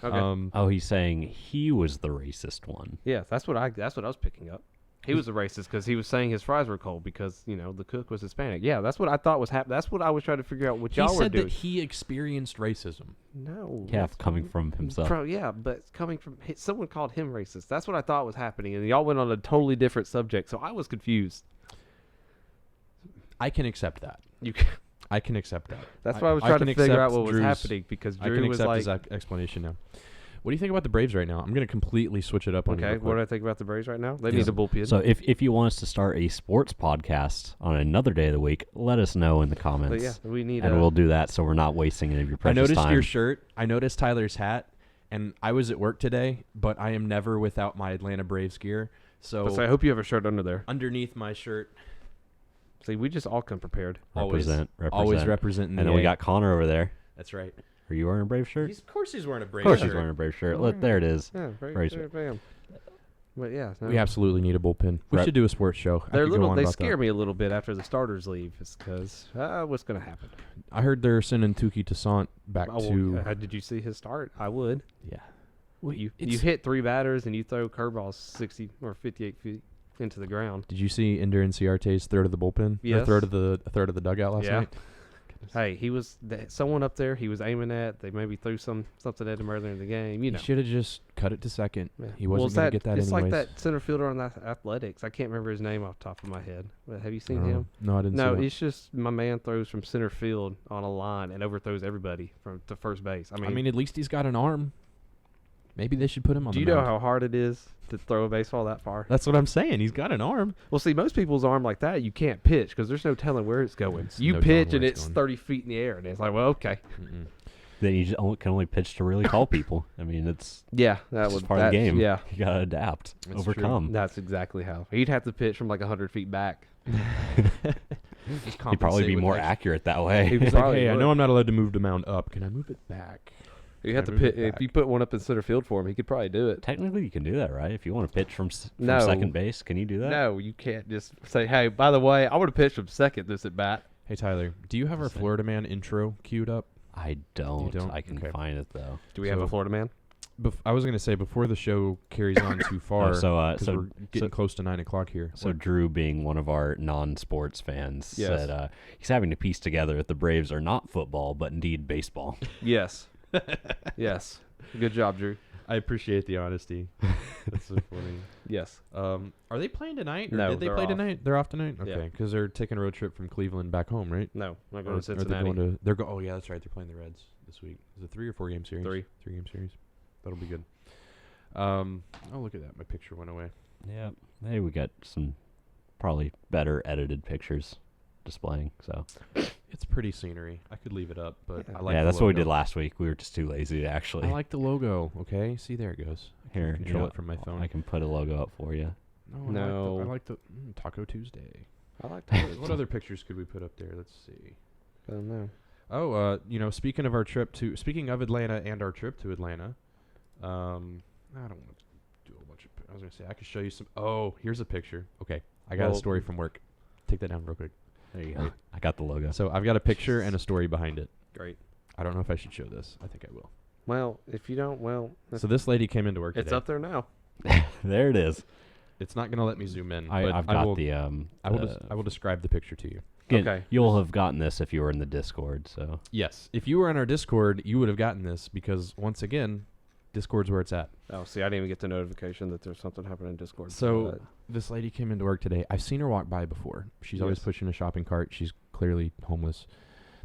Okay. Oh, he's saying he was the racist one. Yeah, that's what I was picking up. He was a racist because he was saying his fries were cold because, the cook was Hispanic. Yeah, that's what I thought was happening. That's what I was trying to figure out what y'all were doing. He said that he experienced racism. No. Yeah, coming from himself. Yeah, but coming from someone called him racist. That's what I thought was happening, and y'all went on a totally different subject, so I was confused. I can accept that. You can. I can accept that. That's why I was trying to figure out what was happening because Drew I can was accept like, his explanation now. What do you think about the Braves right now? I'm going to completely switch it up on you. Okay, what do I think about the Braves right now? They need a bullpen. So if you want us to start a sports podcast on another day of the week, let us know in the comments. But yeah, we need and we'll do that so we're not wasting any of your precious time. I noticed your shirt. I noticed Tyler's hat. And I was at work today, but I am never without my Atlanta Braves gear. So I hope you have a shirt under there. Underneath my shirt. See, we just all come prepared. Represent. Always representing. And then we got Connor over there. That's right. Are you wearing a Brave shirt? Of course he's wearing a Brave shirt. Of course shirt. he's wearing a Brave shirt. Look, there it is. Yeah, Brave shirt. Bam. But yeah. No. We absolutely need a bullpen. We should do a sports show. They scare me a little bit after the starters leave. It's because what's going to happen? I heard they're sending Touki Toussaint back to... did you see his start? I would. Yeah. Well, you hit 3 batters and you throw curveballs 60 or 58 feet into the ground. Did you see Ender Inciarte's third of the bullpen? Yes. Or third of the dugout last night? Hey, he was someone up there. He was aiming at. They maybe threw something at him earlier in the game. He should have just cut it to second. Yeah. He wasn't going to get that it's anyways. Like that center fielder on the Athletics. I can't remember his name off the top of my head. But have you seen him? No, I didn't. No, see it's just my man throws from center field on a line and overthrows everybody to first base. I mean, at least he's got an arm. Maybe they should put him on. Do you know how hard it is to throw a baseball that far? That's what I'm saying. He's got an arm. Well, see, most people's arm like that, you can't pitch because there's no telling where it's going. You pitch and it's 30 feet in the air, and it's like, well, okay. Then you just can only pitch to really tall people. I mean, it's that was part of the game. Yeah, you gotta adapt, overcome. True. That's exactly how he'd have to pitch from like 100 feet back. He'd probably be more accurate that way. He'd be like, hey, I know I'm not allowed to move the mound up. Can I move it back? You have to pitch, if you put one up in center field for him, he could probably do it. Technically, you can do that, right? If you want to pitch from second base, can you do that? No, you can't just say, hey, by the way, I want to pitch from second this at bat. Hey, Tyler, do you have our Florida Man intro queued up? I don't. You don't? I can find it, though. Do we have a Florida Man? I was going to say, before the show carries on too far, so we're getting close to 9 o'clock here. So Drew, being one of our non-sports fans, said he's having to piece together that the Braves are not football, but indeed baseball. Yes. Yes. Good job, Drew. I appreciate the honesty. That's so funny. Yes. Are they playing tonight? Or No, did they play tonight? They're off tonight? Yeah. Okay, because they're taking a road trip from Cleveland back home, right? No, they're going Or to Cincinnati. Oh, yeah, that's right. They're playing the Reds this week. Is it 3 or 4 game series? 3. 3-game series. That'll be good. Oh, look at that. My picture went away. Yeah. Hey, we got some probably better edited pictures displaying, so... It's pretty scenery. I could leave it up, but I like yeah, the that's logo. what we did last week. We were just too lazy to actually. I like the logo, okay? See, there it goes. I Here, can control it from my phone. I can put a logo up for you. No, I like the Taco Tuesday. I like Taco What other pictures could we put up there? Let's see. I don't know. Oh, speaking of Atlanta and our trip to Atlanta, I don't want to do a bunch of. I was gonna say I could show you some. Oh, here's a picture. Okay, I got a story from work. Take that down real quick. There you go. I got the logo. So I've got a picture and a story behind it. Great. I don't know if I should show this. I think I will. Well, if you don't, So this lady came into work today. It's up there now. There it is. It's not going to let me zoom in. I've got the. I will describe the picture to you. Again, Okay. You'll have gotten this if you were in the Discord. So Yes, if you were in our Discord, you would have gotten this because once again, Discord's where it's at. Oh, see, I didn't even get the notification that there's something happening in Discord. So this lady came into work today. I've seen her walk by before. She's always pushing a shopping cart. She's clearly homeless.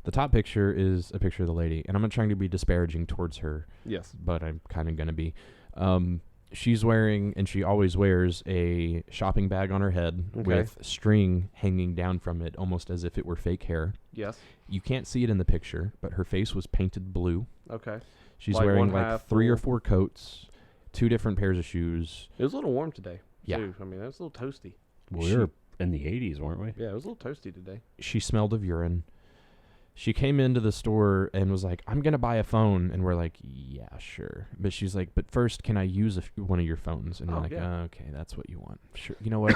The top picture is a picture of the lady, and I'm not trying to be disparaging towards her. Yes. But I'm kind of going to be. She's wearing, and she always wears, a shopping bag on her head with string hanging down from it, almost as if it were fake hair. Yes. You can't see it in the picture, but her face was painted blue. Okay. She's Like wearing one like half 3 or full. 4 coats, 2 different pairs of shoes. It was a little warm today. Yeah. Too. I mean, it was a little toasty. we were in the 80s, weren't we? Yeah, it was a little toasty today. She smelled of urine. She came into the store and was like, I'm going to buy a phone. And we're like, yeah, sure. But she's like, but first, can I use one of your phones? And we're like, okay, that's what you want. Sure. You know what?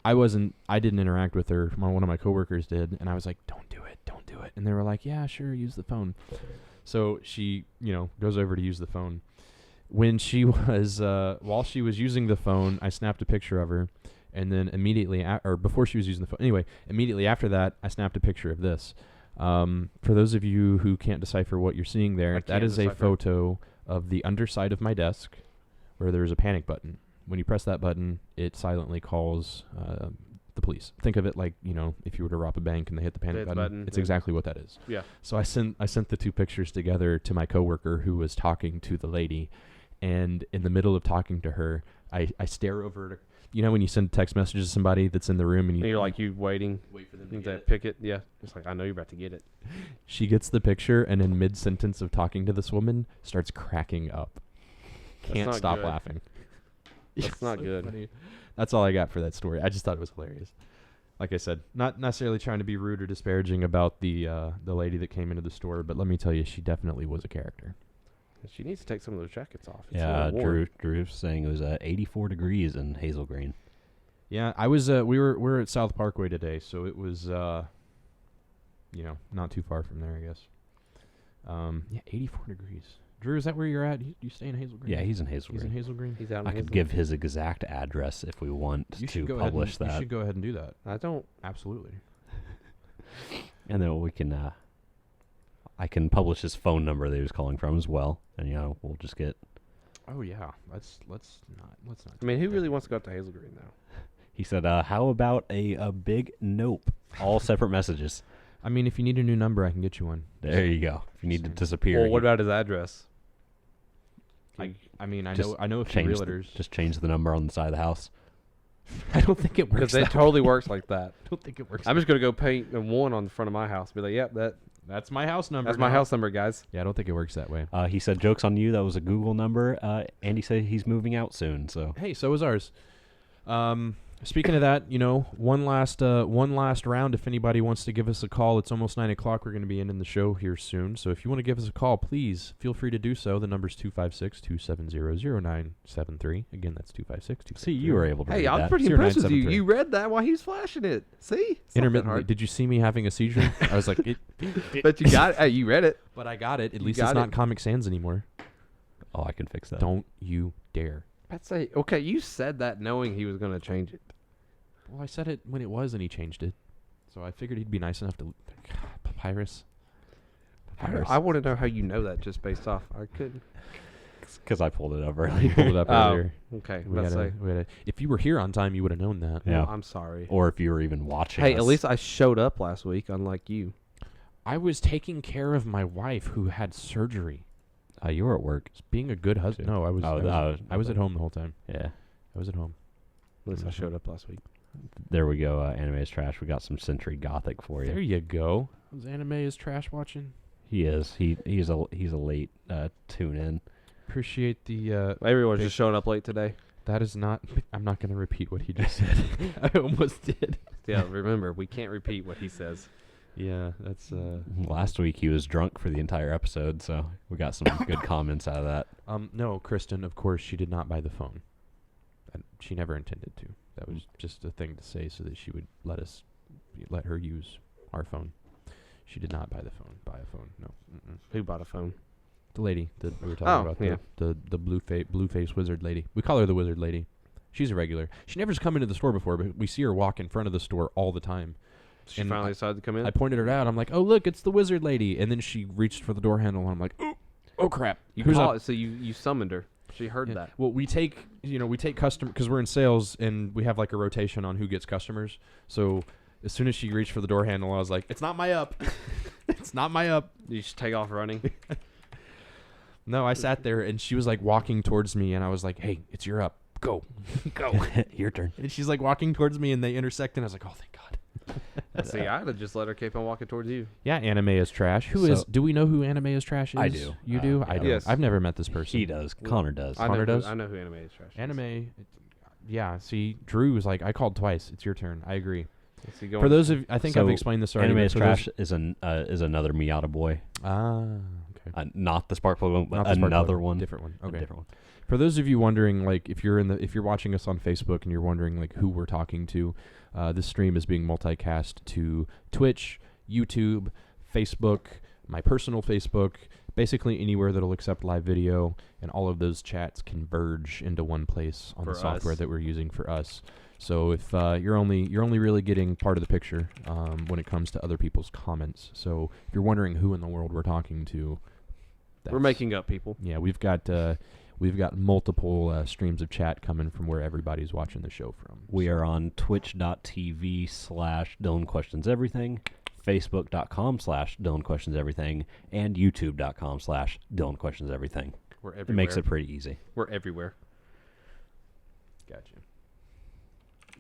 I didn't interact with her. One of my coworkers did. And I was like, don't do it. Don't do it. And they were like, yeah, sure. Use the phone. So she, goes over to use the phone. When she was, while she was using the phone, I snapped a picture of her. And then immediately, or before she was using the phone, anyway, immediately after that, I snapped a picture of this. For those of you who can't decipher what you're seeing there, that is a photo of the underside of my desk where there's a panic button. When you press that button, it silently calls the police. Think of it like, you know, if you were to rob a bank and they hit the panic button. It's exactly what that is. Yeah. So I sent the two pictures together to my coworker who was talking to the lady, and in the middle of talking to her, I stare over to, you know, when you send text messages to somebody that's in the room and you're like, you wait for them to pick it. Yeah. It's like, I know you're about to get it. She gets the picture and in mid-sentence of talking to this woman starts cracking up. Can't stop laughing. That's not so good. Funny. That's all I got for that story. I just thought it was hilarious. Like I said, not necessarily trying to be rude or disparaging about the lady that came into the store, but let me tell you, she definitely was a character. She needs to take some of those jackets off. It's yeah, Drew's saying it was 84 degrees in Hazel Green. Yeah, I was. We were at South Parkway today, so it was, you know, not too far from there, I guess. Yeah, 84 degrees. Drew, is that where you're at? You stay in Hazel Green? Yeah, he's in Hazel Green. He's in Hazel Green? He's out in I could give his exact address if we want to publish that. You should go ahead and do that. I don't. Absolutely. And then we can, I can publish his phone number that he was calling from as well, and you know we'll just get. Oh yeah, let's not. I mean, who really wants to go up to Hazel Green now? He said, "How about a big nope? All separate messages." I mean, if you need a new number, I can get you one. There you go. If you need to disappear. Well, what about his address? I mean, I know a few realtors. Just change the number on the side of the house. I don't think it works. Because it totally works like that. I don't think it works. I'm just gonna go paint a 1 on the front of my house. Be like, yep, that's my house number. That's my house number, guys. Yeah, I don't think it works that way. He said, "Joke's on you. That was a Google number." Andy said he's moving out soon. So hey, so is ours. Speaking of that, you know, one last round. If anybody wants to give us a call, it's almost 9 o'clock. We're going to be ending the show here soon. So if you want to give us a call, please feel free to do so. The number's 256-270-0973. Again, that's 256-270. See, you were able to read Hey, I'm that. pretty impressed with you. You read that while he was flashing it. See? Intermittently. Did you see me having a seizure? I was like, but you got it. Hey, you read it. But I got it. At least it's not Comic Sans anymore. Oh, I can fix that. Don't you dare. I'd say, okay, you said that knowing he was going to change it. Well, I said it when it was, and he changed it. So I figured he'd be nice enough to... Papyrus. I want to know how you know that just based off. I couldn't. Because I pulled it up He earlier. pulled it up earlier. Okay. If you were here on time, you would have known that. Yeah. Well, I'm sorry. Or if you were even watching Hey, us. at least I showed up last week, unlike you. I was taking care of my wife who had surgery. You were at work. Being a good husband. No, I was at home the whole time. Yeah. I was at home. At least I showed up last week. There we go. Anime is trash. We got some Century Gothic for you. There you go. Was Anime is trash watching? He is. He's a late tune in. Appreciate the. Everyone's just showing up late today. That is not. I'm not going to repeat what he just said. I almost did. Yeah, remember, we can't repeat what he says. Yeah, that's. Last week he was drunk for the entire episode, so we got some good comments out of that. No, Kristen, of course, she did not buy the phone. She never intended to. That was just a thing to say so that she would let her use our phone. She did not buy a phone. No. Mm-mm. Who bought a phone? The lady that we were talking about. Yeah. The blue face wizard lady. We call her the wizard lady. She's a regular. She never's come into the store before, but we see her walk in front of the store all the time. She finally decided to come in? I pointed her out. I'm like, oh, look, it's the wizard lady. And then she reached for the door handle, and I'm like, oh crap. So you summoned her. She heard that. Well, we take customer because we're in sales and we have like a rotation on who gets customers. So as soon as she reached for the door handle, I was like, "It's not my up. It's not my up." You just take off running. No, I sat there and she was like walking towards me, and I was like, "Hey, it's your up. Go, go, your turn." And she's like walking towards me, and they intersect, and I was like, "Oh, thank God." See, I'd have just let her keep on walking towards you. Yeah, Anime is trash. Do we know who Anime is trash is? I do. You do? Yeah. I do. Yes. I've never met this person. He does. Connor does. Connor does? I know who Anime is trash is. Anime, yeah. See, Drew was like, I called twice. It's your turn. I agree. For For those of, I think I've explained this already. Anime is but for trash is another Miata boy. Ah, okay. Not the Spark Plug one, but Not the Spark another Plug one. Different one. Okay. A different one. For those of you wondering, like, if you're watching us on Facebook and you're wondering like who we're talking to, this stream is being multicast to Twitch, YouTube, Facebook, my personal Facebook, basically anywhere that'll accept live video, and all of those chats converge into one place on the For software us. that we're using for us. So if you're only really getting part of the picture when it comes to other people's comments. So if you're wondering who in the world we're talking to, We're making up people. Yeah, we've got multiple streams of chat coming from where everybody's watching the show from. We are on twitch.tv/DylanQuestionsEverything, Facebook.com/DylanQuestionsEverything, and YouTube.com/DylanQuestionsEverything. We're It makes everywhere. it pretty easy. We're everywhere. Gotcha.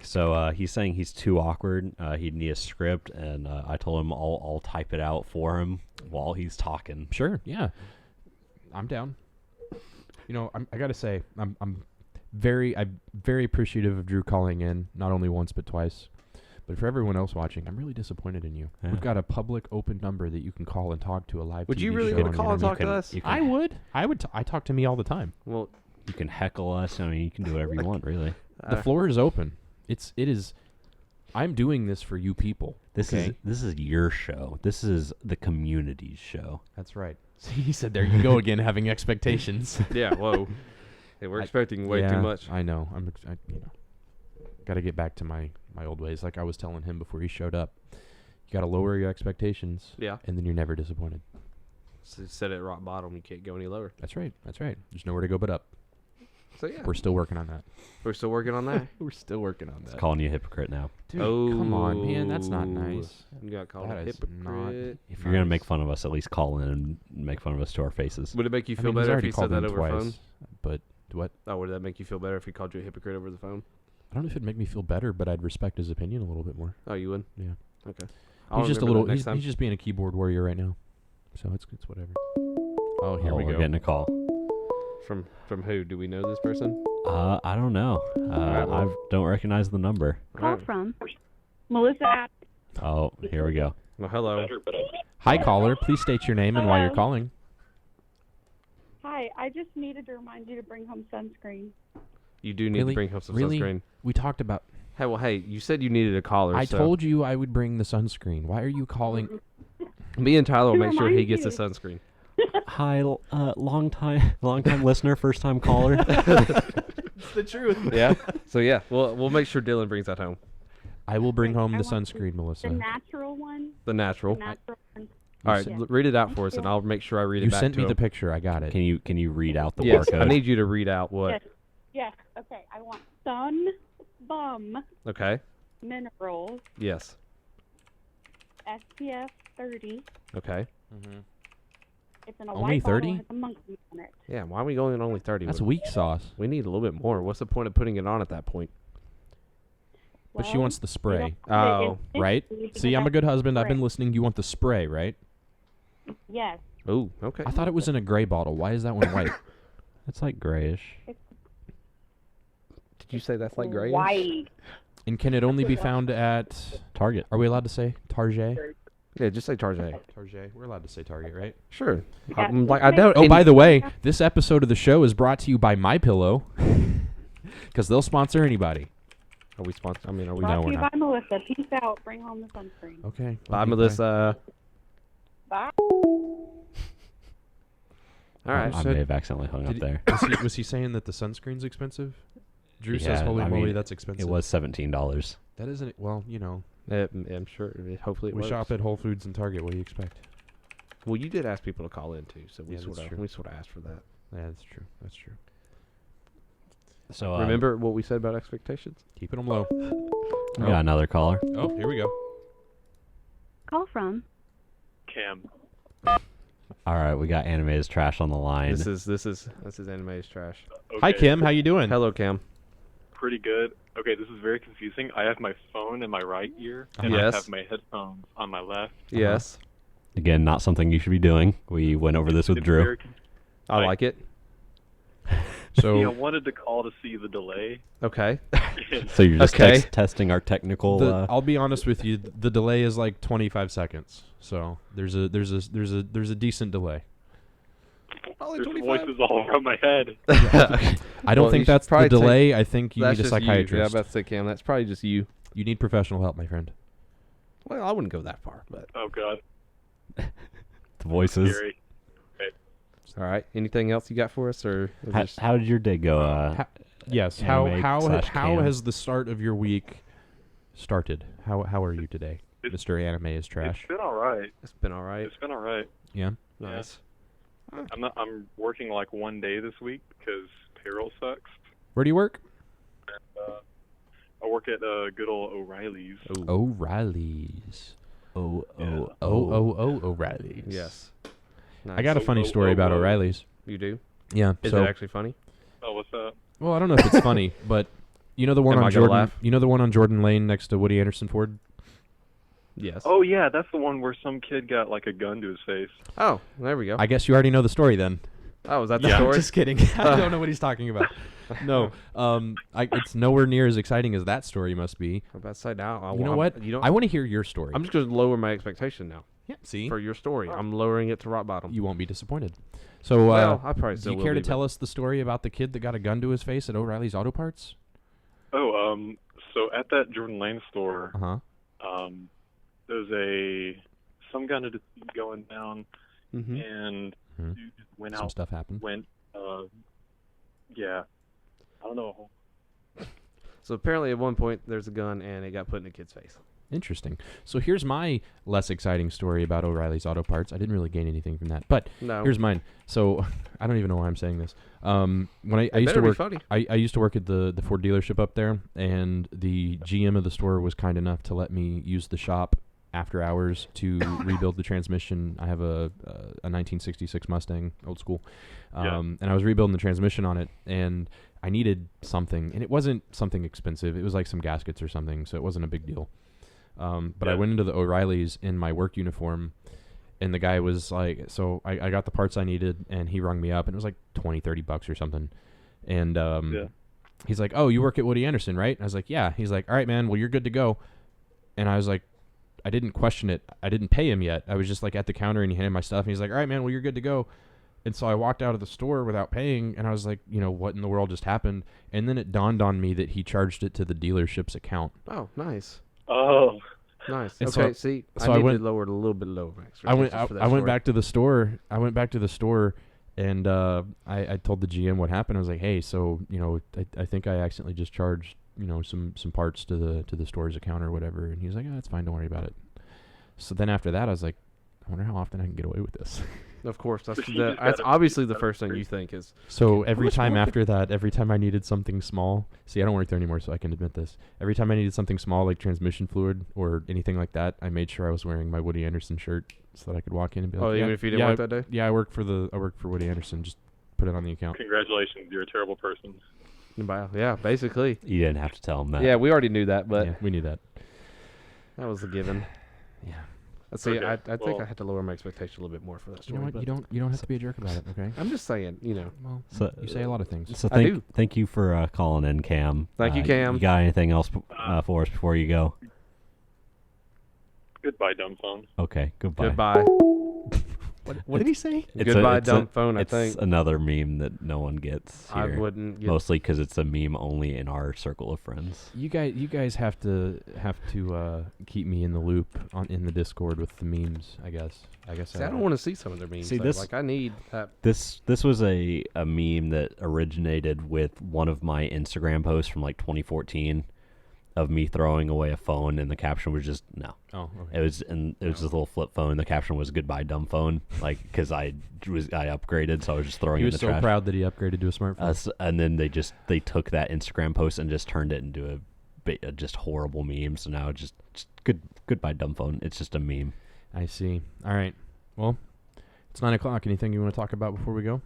So he's saying he's too awkward. He'd need a script, and I told him I'll type it out for him while he's talking. Sure, yeah, I'm down. You know, I gotta say, I'm very appreciative of Drew calling in, not only once but twice. But for everyone else watching, I'm really disappointed in you. Yeah. We've got a public open number that you can call and talk to a live. Would TV you really show want on to the call and internet. talk to us? I would. I talk to me all the time. Well, you can heckle us. I mean, you can do whatever you want, really. The floor is open. It is. I'm doing this for you people. This okay? is your show. This is the community's show. That's right. See, he said, "There you go again, having expectations." Yeah. Whoa. Hey, we're expecting way too much. I know. Got to get back to my old ways. Like I was telling him before he showed up, you got to lower your expectations. Yeah. And then you're never disappointed. So set it at rock bottom. You can't go any lower. That's right. That's right. There's nowhere to go but up. So yeah. We're still working on that. We're still working on that. We're still working on It's that. calling you a hypocrite now. Dude, come on, man. That's not nice. You got called That a is hypocrite. If you're gonna make fun of us, at least call in and make fun of us to our faces. Would it make you I feel mean, he's better if already you said called that in over twice, phone? But what? Oh, would that make you feel better if he called you a hypocrite over the phone? I don't know if it'd make me feel better, but I'd respect his opinion a little bit more. Oh, you would? Yeah. Okay. He's just a little. He's He's just being a keyboard warrior right now. So it's whatever. Oh, here we we're go. getting a call. From who? Do we know this person? I don't know. I don't recognize the number. Call from Melissa. Oh, here we go. Well, hello. Hi, caller. Please state your name and why you're Hello. calling. Hi, I just needed to remind you to bring home sunscreen. You do need Really? to bring home some Really? sunscreen. We talked about. Hey, well, hey, you said you needed a caller. I so told you I would bring the sunscreen. Why are you calling? me and Tyler will To make sure he remind gets the you. sunscreen. Hi, long time listener, first time caller. It's the truth. Yeah. So yeah, we'll make sure Dylan brings that home. I will bring home I the want sunscreen, Melissa. The natural one. The natural. The natural one. All right, said- read it out for us, and I'll make sure I read it You back sent to me him. the picture. I got it. Can you read out the Yes, barcode? I need you to read out what. Yes. Yes. Okay. I want sun bum Okay. minerals Yes. SPF 30. Okay. It's in a Only white bottle 30? and has a monkey on it. Yeah. Why are we going only 30? That's with- weak sauce. We need a little bit more. What's the point of putting it on at that point? But she Well, wants the you spray. don't put it Oh, in Right? because See, I'm a that's good husband. I've been spray. listening. You want the spray, right? Yes. Oh, okay. I thought it was in a gray bottle. Why is that one white? It's like grayish. Did you say that's like grayish? White. And can it only be found at Target? Are we allowed to say Target? Yeah, just say Target. Target. We're allowed to say Target, right? Sure. Yeah. I'm like, I don't. Oh, by the way, this episode of the show is brought to you by MyPillow, because they'll sponsor anybody. Are we sponsored? I mean, are we? Brought No, to we're you not. by Melissa. Peace out. Bring home the sunscreen. Okay. Bye, okay, Melissa. Bye. All right. I may have accidentally hung up Did- there. Was he saying that the sunscreen's expensive? Drew says, Yeah, "Holy I moly, mean, that's expensive." It was $17. That isn't. Well, you know, I'm sure. Hopefully, it we works. shop at Whole Foods and Target. What do you expect? Well, you did ask people to call in too, so Yeah, that's true. we sort of asked for that. Yeah, that's true. That's true. So Remember what we said about expectations? Keeping them low. we got another caller. Oh, here we go. Call from Cam. All right, we got Animated Trash on the line. This is Anime's trash. Hi, Okay. Kim. How you doing? Hello, Cam. Pretty good. Okay, this is very confusing. I have my phone in my right ear, and Yes. I have my headphones on my left. Yes. Again, not something you should be doing. We went over this with It's Drew. very I like it. So I wanted to call to see the delay. Okay. So you're just Okay. testing our technical. I'll be honest with you. The delay is like 25 seconds. So there's a decent delay. There's voices all around my head. I don't Well, you think should that's the probably delay. I think you That's need a just you. Yeah, I'm psychiatrist. about to say, Cam, that's probably just you. You need professional help, my friend. Well, I wouldn't go that far, but Oh God. The voices. Scary. Okay. All right. Anything else you got for us, or How did your day go? Yes. How Cam? has the start of your week started? How are you today, Mr. Anime is Trash? It's been all right. It's been all right. It's been all right. Yeah. Nice. I'm working like one day this week because payroll sucks. Where do you work? I work at good old O'Reilly's. O'Reilly's. O'Reilly's. O'Reilly's. Yes. I got a funny story about O'Reilly's. You do? Yeah. Is so, it actually funny? Oh, what's that? Well, I don't know if it's funny, but you know the one Am on I gonna Jordan. laugh? You know the one on Jordan Lane next to Woody Anderson Ford. Yes. Oh yeah, that's the one where some kid got like a gun to his face. Oh, there we go. I guess you already know the story then. Oh, is that the Yeah, story? just kidding. I don't know what he's talking about. No, it's nowhere near as exciting as that story must be. I'm about to say now. You know what? I want to hear your story. I'm just going to lower my expectation now. Yeah, see? For your story. I'm lowering it to rock bottom. You won't be disappointed. So, well, I probably do still you will care to be, tell us the story about the kid that got a gun to his face at O'Reilly's Auto Parts? Oh, so at that Jordan Lane store, there's some gun going down, and went Some out. stuff happened. Yeah, I don't know. So apparently at one point there's a gun and it got put in a kid's face. Interesting. So here's my less exciting story about O'Reilly's Auto Parts. I didn't really gain anything from that, but No. here's mine. So I don't even know why I'm saying this. When I used to better be work, funny. I used to work at the Ford dealership up there, and the GM of the store was kind enough to let me use the shop after hours to rebuild the transmission. I have a 1966 Mustang, old school, and I was rebuilding the transmission on it, and I needed something, and it wasn't something expensive. It was like some gaskets or something, so it wasn't a big deal. But I went into the O'Reilly's in my work uniform, and the guy was like, so I got the parts I needed, and he rung me up, and it was like $20-$30 or something. And he's like, oh, you work at Woody Anderson, right? And I was like, yeah. He's like, all right, man, well, you're good to go. And I was like, I didn't question it. I didn't pay him yet. I was just like at the counter, and he handed my stuff, and he's like, all right, man, well, you're good to go. And so I walked out of the store without paying, and I was like, what in the world just happened? And then it dawned on me that he charged it to the dealership's account. Oh, nice. Oh, nice. And Okay, so, see, so I need went, to lower it a little bit lower. I went back to the store. And I told the GM what happened. I was like, hey, so I think I accidentally just charged some parts to the store's account or whatever. And he was like, oh, that's fine, don't worry about it. So then after that, I was like, I wonder how often I can get away with this. Of course, that's obviously the first thing you think is. So every time after that, every time I needed something small, see, I don't work there anymore, so I can admit this. Every time I needed something small like transmission fluid or anything like that, I made sure I was wearing my Woody Anderson shirt so that I could walk in and be like, even if you didn't work that day? Yeah, I work for Woody Anderson. Just put it on the account. Congratulations, you're a terrible person. Yeah, basically. You didn't have to tell him that. Yeah, we already knew that, but yeah, we knew that. That was a given. Yeah. Let's see. I think I had to lower my expectation a little bit more for that story. You know what? You don't have to be a jerk about it, okay? I'm just saying, Well, So, you say a lot of things. So I do. thank you for calling in, Cam. Thank you, Cam. You got anything else for us before you go? Goodbye, dumb phone. Okay, goodbye. Goodbye. What did he say? Goodbye, dumb phone. I think it's another meme that no one gets here. I wouldn't get mostly because it's a meme only in our circle of friends. You guys have to keep me in the loop in the Discord with the memes. I guess. See, I don't want to see some of their memes. See, though. I need that. This was a meme that originated with one of my Instagram posts from like 2014 of me throwing away a phone, and the caption was just no. Oh, okay. It was this little flip phone. The caption was "Goodbye, dumb phone," like because I upgraded, so I was just throwing. He it was in the so trash. proud that he upgraded to a smartphone. And then they took that Instagram post and just turned it into a just horrible meme. So now just goodbye, dumb phone. It's just a meme. I see. All right. Well, it's 9:00. Anything you want to talk about before we go?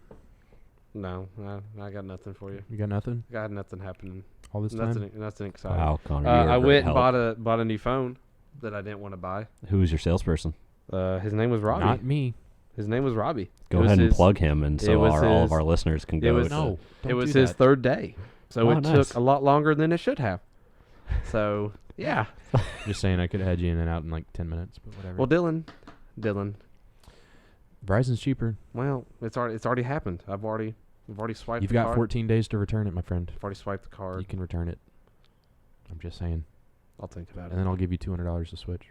No, I got nothing for you. You got nothing? I got nothing happening. All this time? Nothing exciting. Wow, Connor, I went and bought a new phone that I didn't want to buy. Who was your salesperson? His name was Robbie. Not me. His name was Robbie. Go ahead and plug him, and so all of our listeners can go. It was his third day, so it nice. took a lot longer than it should have. So yeah, Just saying, I could have had you in and out in like 10 minutes, but whatever. well, Dylan, Verizon's cheaper. well, it's already happened. I've already swiped. You've the got card. 14 days to return it, my friend. I've already swiped the card. You can return it. I'm just saying. I'll think about it. And then I'll give you $200 to switch.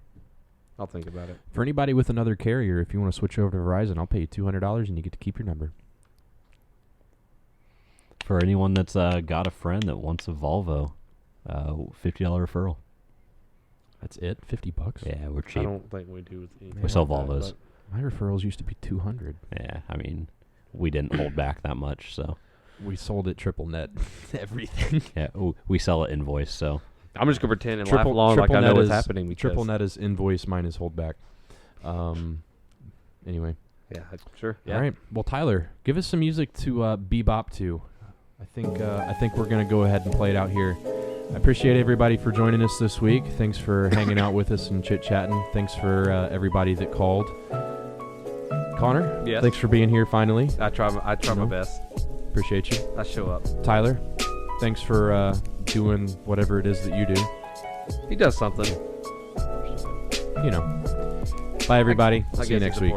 I'll think about it. For anybody with another carrier, if you want to switch over to Verizon, I'll pay you $200 and you get to keep your number. For anyone that's got a friend that wants a Volvo, $50 referral. That's it? $50? Yeah, we're cheap. I don't think we do anything We sell like that, Volvos. My referrals used to be $200. Yeah, I mean, we didn't hold back that much, so. We sold it triple net. Everything. Yeah, we sell it invoice, so. I'm just going to pretend and laugh along like I know what's happening. Triple net is invoice, mine is holdback. Anyway. Yeah, sure. Yeah. All right. Well, Tyler, give us some music to bebop to. I think we're going to go ahead and play it out here. I appreciate everybody for joining us this week. Thanks for hanging out with us and chit-chatting. Thanks for everybody that called. Connor, yes. Thanks for being here finally. I try my best. Appreciate you. I show up. Tyler, thanks for doing whatever it is that you do. He does something. You know. Bye, everybody. See you next week.